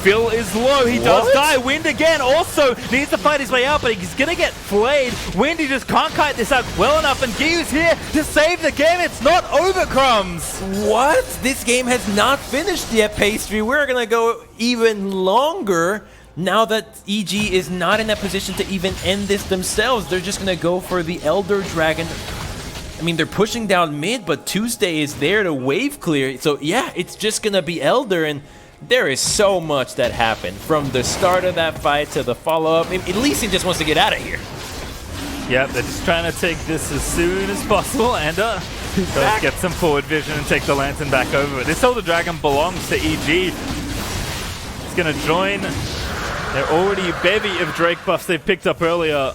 Phil is low. He does die. Wind again also needs to fight his way out, but he's going to get flayed. Wind, he just can't kite this out well enough, and Giyu's here to save the game. It's not over, Crumbs. What? This game has not finished yet, Pastry. We're going to go even longer now that EG is not in a position to even end this themselves. They're just going to go for the Elder Dragon. I mean, they're pushing down mid, but Tuesday is there to wave clear. So, yeah, it's just going to be Elder, and there is so much that happened from the start of that fight to the follow-up. At least he just wants to get out of here. Yep, they're just trying to take this as soon as possible, and let's get some forward vision and take the Lantern back over. But this Elder Dragon belongs to EG. It's going to join. They're already a bevy of Drake buffs they've picked up earlier.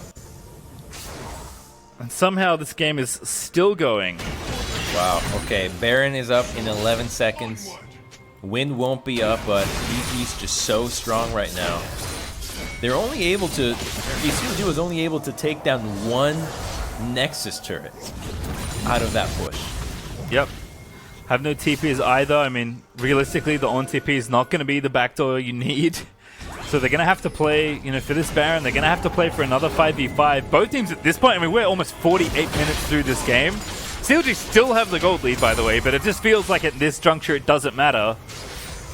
And somehow this game is still going. Wow, okay, Baron is up in 11 seconds. Wind won't be up, but EG's just so strong right now. They're only able to, CLG was only able to take down one Nexus turret out of that push. Yep. Have no TPs either. I mean, realistically, the on TP is not going to be the backdoor you need. So they're going to have to play, you know, for this Baron, they're going to have to play for another 5v5. Both teams at this point, I mean, we're almost 48 minutes through this game. CLG still have the gold lead, by the way, but it just feels like at this juncture it doesn't matter.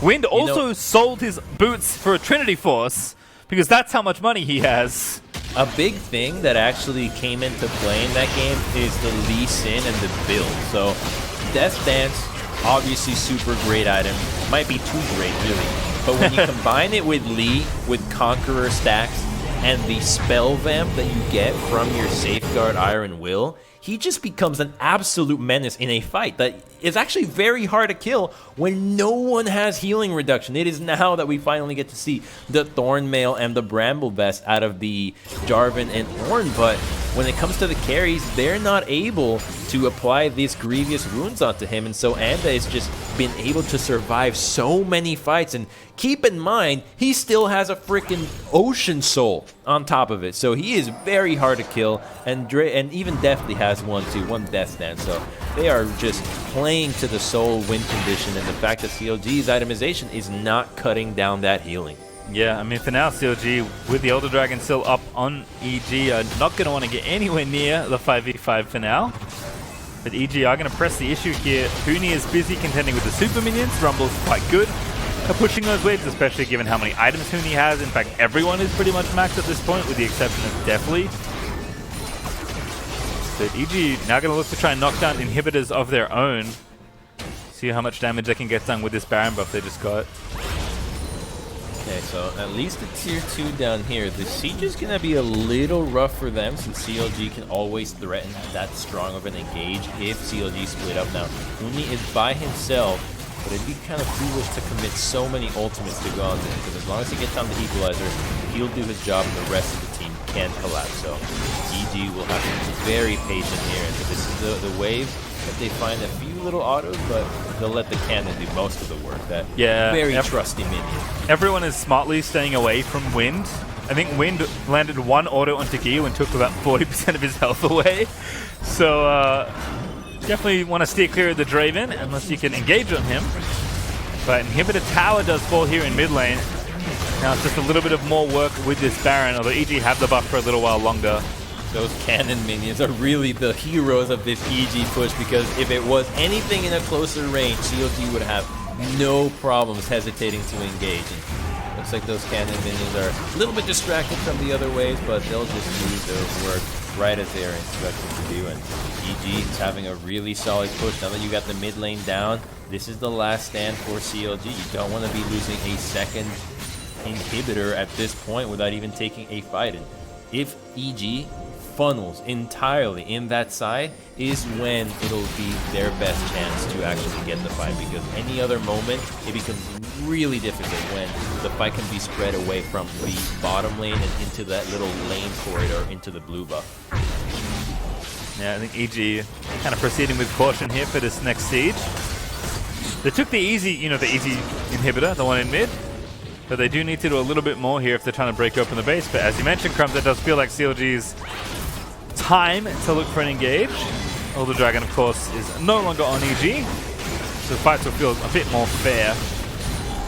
Wind also sold his boots for a Trinity Force, because that's how much money he has. A big thing that actually came into play in that game is the Lee Sin and the build. So, Death Dance, obviously super great item. Might be too great, really. But when you combine it with Lee, with Conqueror stacks, and the spell vamp that you get from your Safeguard Iron Will, he just becomes an absolute menace in a fight that is actually very hard to kill when no one has healing reduction. It is now that we finally get to see the Thornmail and the Bramble Vest out of the Jarvan and Ornn, but when it comes to the carries, they're not able to apply these grievous wounds onto him, and so Anda has just been able to survive so many fights. And keep in mind, he still has a freaking Ocean Soul on top of it, so he is very hard to kill, and even Deathly has one too, one Death Stand, so they are just playing to the soul win condition, and the fact that CLG's itemization is not cutting down that healing. Yeah, I mean, for now, CLG, with the Elder Dragon still up on EG, are not going to want to get anywhere near the 5v5 for now. But EG are going to press the issue here. Huni is busy contending with the super minions. Rumble's quite good at pushing those waves, especially given how many items Huni has. In fact, everyone is pretty much maxed at this point, with the exception of Deathly. But EG now going to look to try and knock down inhibitors of their own. See how much damage they can get done with this Baron buff they just got. Okay, so at least the tier 2 down here. The siege is going to be a little rough for them, since CLG can always threaten that strong of an engage if CLG split up. Now, Huni is by himself, but it'd be kind of foolish to commit so many ultimates to go on there, because as long as he gets on the equalizer, he'll do his job and the rest of the team can collapse. So EG will have to be very patient here. And this is the wave that they find a few little autos, but they'll let the cannon do most of the work. That very trusty minion. Everyone is smartly staying away from Wind. I think Wind landed one auto onto Gyu and took about 40% of his health away. So definitely want to steer clear of the Draven unless you can engage on him. But Inhibitor Tower does fall here in mid lane. Now it's just a little bit of more work with this Baron, although EG have the buff for a little while longer. Those cannon minions are really the heroes of this EG push, because if it was anything in a closer range, CLG would have no problems hesitating to engage. And looks like those cannon minions are a little bit distracted from the other waves, but they'll just do their work right as they are instructed to do. And EG is having a really solid push. Now that you got the mid lane down, this is the last stand for CLG. You don't want to be losing a second inhibitor at this point without even taking a fight. And if EG funnels entirely in that side is when it'll be their best chance to actually get the fight, because any other moment it becomes really difficult when the fight can be spread away from the bottom lane and into that little lane corridor into the blue buff. Yeah, I think EG kind of proceeding with caution here for this next siege. They took the easy, the easy inhibitor, the one in mid, but they do need to do a little bit more here if they're trying to break open the base. But as you mentioned, Crumbs, it does feel like CLG's time to look for an engage. Elder Dragon, of course, is no longer on EG, so the fights will feel a bit more fair.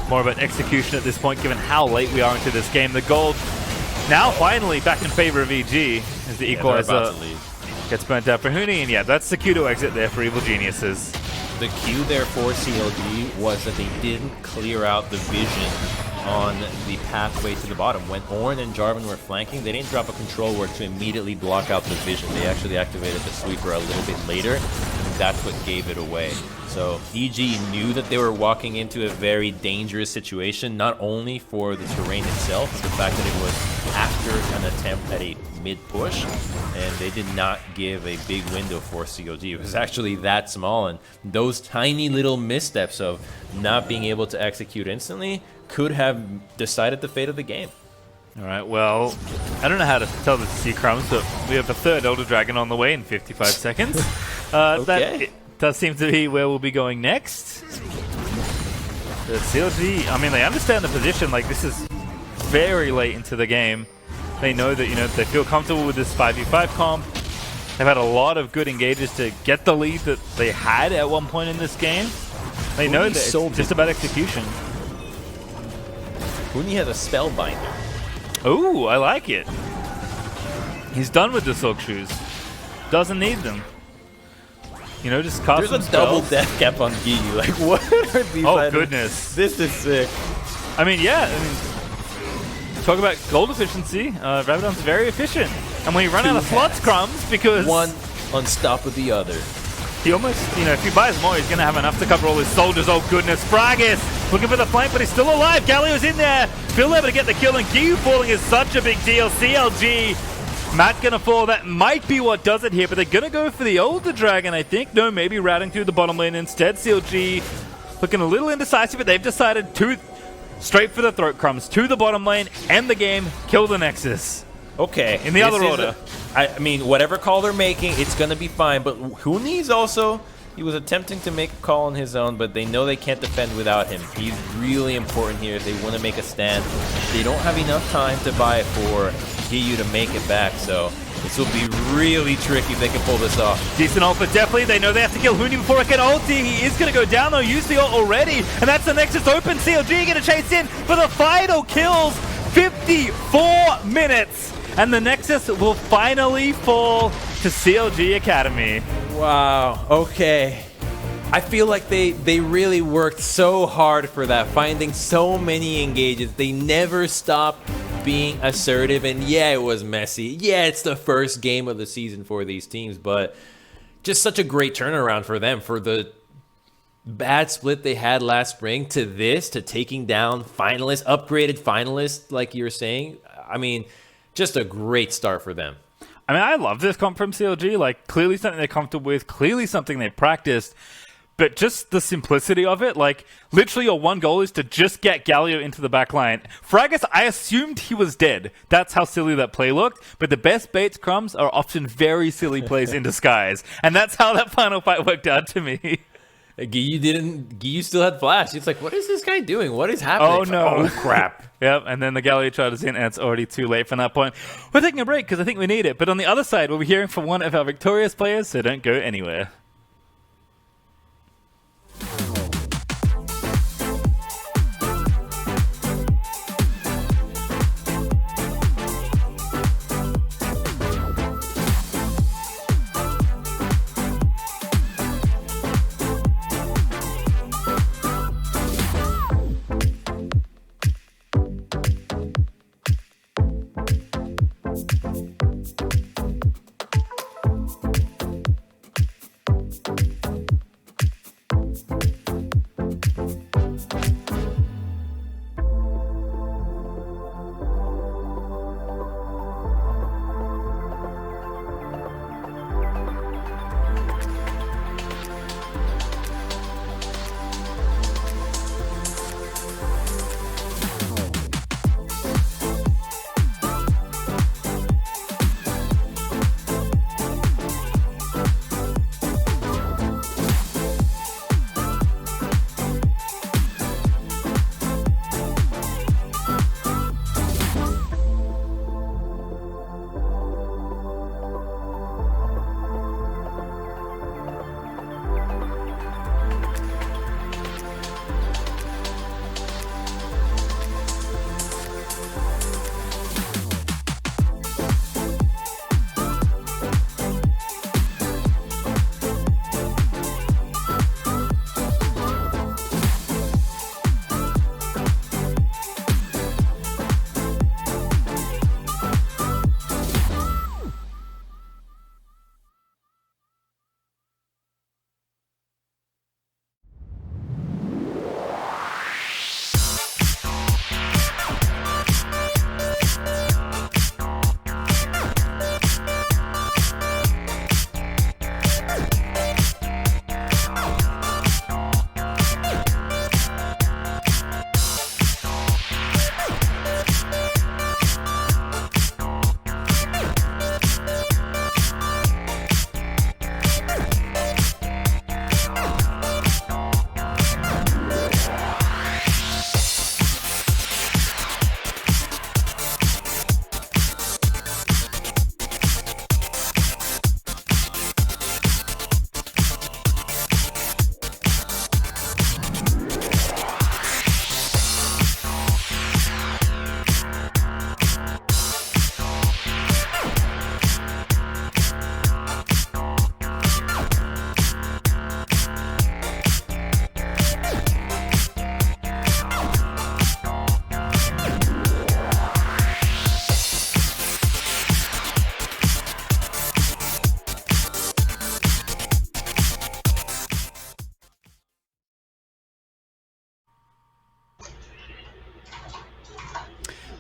More about execution at this point, given how late we are into this game. The gold now finally back in favor of EG as the equalizer gets burnt out for Huni, and yeah, that's the Q2 exit there for Evil Geniuses. The Q there for CLG was that they didn't clear out the vision on the pathway to the bottom. When Ornn and Jarvan were flanking, they didn't drop a control ward to immediately block out the vision. They actually activated the sweeper a little bit later, and that's what gave it away. So EG knew that they were walking into a very dangerous situation, not only for the terrain itself, but the fact that it was after an attempt at a mid-push, and they did not give a big window for CLG. It was actually that small, and those tiny little missteps of not being able to execute instantly could have decided the fate of the game. All right, well, I don't know how to tell this to you, Crumbs, but we have a third Elder Dragon on the way in 55 seconds. Okay. That does seem to be where we'll be going next. The CLG, I mean, they understand the position. Like, this is very late into the game. They know that, they feel comfortable with this 5v5 comp. They've had a lot of good engages to get the lead that they had at one point in this game. They know that it's just about execution. Huni has a Spellbinder. Ooh, I like it. He's done with the Silk Shoes. Doesn't need them. Just cast There's a double death cap on Gyu. Like, what are these items? Goodness. This is sick. I mean, talk about gold efficiency. Rabadon's very efficient. And when you run out of slots, Crumbs, because one on top of the other. He almost, if he buys more, he's going to have enough to cover all his soldiers. Oh, goodness. Fragus looking for the flank, but he's still alive. Galio's in there. Still able to get the kill, and Gyu falling is such a big deal. CLG, Matt going to fall. That might be what does it here, but they're going to go for the Elder Dragon, I think. No, maybe routing through the bottom lane instead. CLG looking a little indecisive, but they've decided to straight for the throat, Crumbs. To the bottom lane, end the game, kill the Nexus. Okay. In the other order. I mean, whatever call they're making, it's going to be fine. But Huni's also, he was attempting to make a call on his own, but they know they can't defend without him. He's really important here if they want to make a stand. They don't have enough time to buy for Gyu to make it back, so this will be really tricky if they can pull this off. Decent ult, but definitely they know they have to kill Huni before it can ulti. He is going to go down, though. Use the ult already, and that's the Nexus open. CLG going to chase in for the final kills. 54 minutes. And the Nexus will finally fall to CLG Academy. Wow, okay. I feel like they really worked so hard for that, finding so many engages. They never stopped being assertive, and yeah, it was messy. Yeah, it's the first game of the season for these teams, but just such a great turnaround for them, for the bad split they had last spring to this, to taking down finalists, upgraded finalists, like you were saying. I mean, just a great start for them. I mean, I love this comp from CLG. Like, clearly something they're comfortable with, clearly something they practiced. but just the simplicity of it, like, literally your one goal is to just get Galio into the back line. Fragus, I assumed he was dead. That's how silly that play looked, but the best baits crumbs are often very silly plays in disguise, and that's how that final fight worked out to me. Giyu still had flash. It's like, what is this guy doing? What is happening? Oh, no. Oh, crap. Yep, and then the Galio charges in, and it's already too late from that point. We're taking a break because I think we need it, but on the other side, we'll be hearing from one of our victorious players, so don't go anywhere.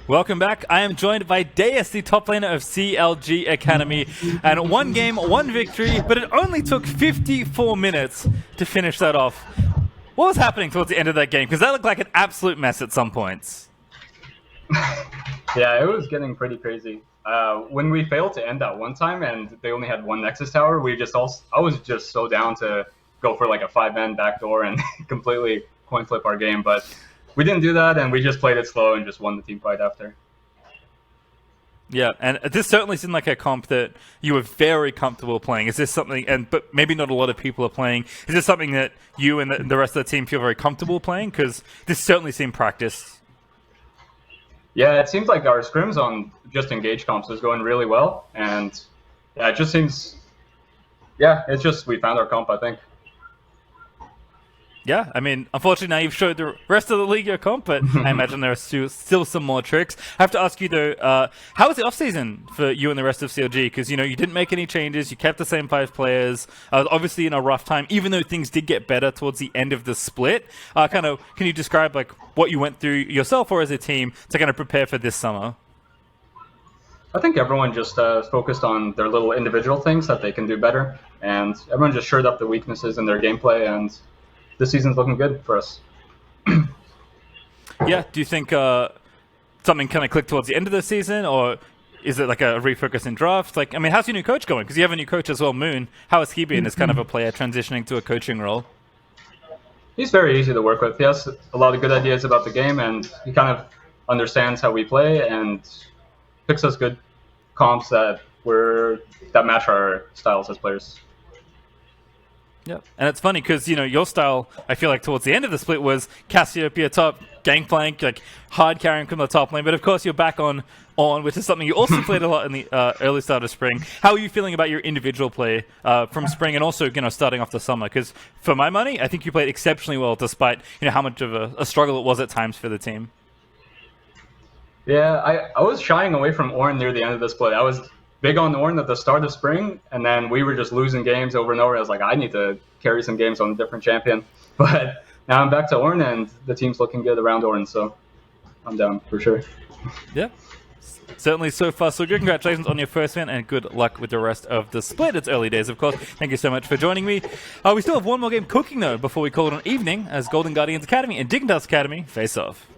Welcome back. I am joined by Deus, the top laner of CLG Academy, and one game, one victory, but it only took 54 minutes to finish that off. What was happening towards the end of that game? Because that looked like an absolute mess at some points. Yeah, it was getting pretty crazy. When we failed to end that one time and they only had one Nexus tower, I was just so down to go for like a 5-man backdoor and completely coin flip our game, but we didn't do that, and we just played it slow and just won the team fight after. Yeah, and this certainly seemed like a comp that you were very comfortable playing. Is this something, but maybe not a lot of people are playing, is this something that you and the rest of the team feel very comfortable playing? Because this certainly seemed practiced. Yeah, it seems like our scrims on just engage comps is going really well, and yeah, it just seems, it's just we found our comp, I think. Yeah, I mean, unfortunately now you've showed the rest of the league your comp, but I imagine there are still some more tricks. I have to ask you though, how was the offseason for you and the rest of CLG? Because, you know, you didn't make any changes, you kept the same 5 players, obviously in a rough time, even though things did get better towards the end of the split. Can you describe like what you went through yourself or as a team to kind of prepare for this summer? I think everyone just focused on their little individual things that they can do better, and everyone just shored up the weaknesses in their gameplay, and this season's looking good for us. Yeah, do you think something kind of clicked towards the end of the season, or is it like a refocus in draft? Like, I mean, how's your new coach going? Because you have a new coach as well, Moon. How has he been as kind of a player transitioning to a coaching role? He's very easy to work with. He has a lot of good ideas about the game, and he kind of understands how we play and picks us good comps that match our styles as players. Yeah, and it's funny because, you know, your style, I feel like towards the end of the split was Cassiopeia top, gangplank, like hard carrying from the top lane. But of course, you're back on, which is something you also played a lot in the early start of spring. How are you feeling about your individual play from spring and also, you know, starting off the summer? Because for my money, I think you played exceptionally well despite, you know, how much of a struggle it was at times for the team. Yeah, I was shying away from Ornn near the end of the split. I was big on Ornn at the start of spring, and then we were just losing games over and over. I was like, I need to carry some games on a different champion. But now I'm back to Ornn, and the team's looking good around Ornn, so I'm down for sure. Yeah, certainly so far so good. Congratulations on your first win, and good luck with the rest of the split. It's early days, of course. Thank you so much for joining me. We still have one more game cooking, though, before we call it an evening, as Golden Guardians Academy and Dignitas Academy face off.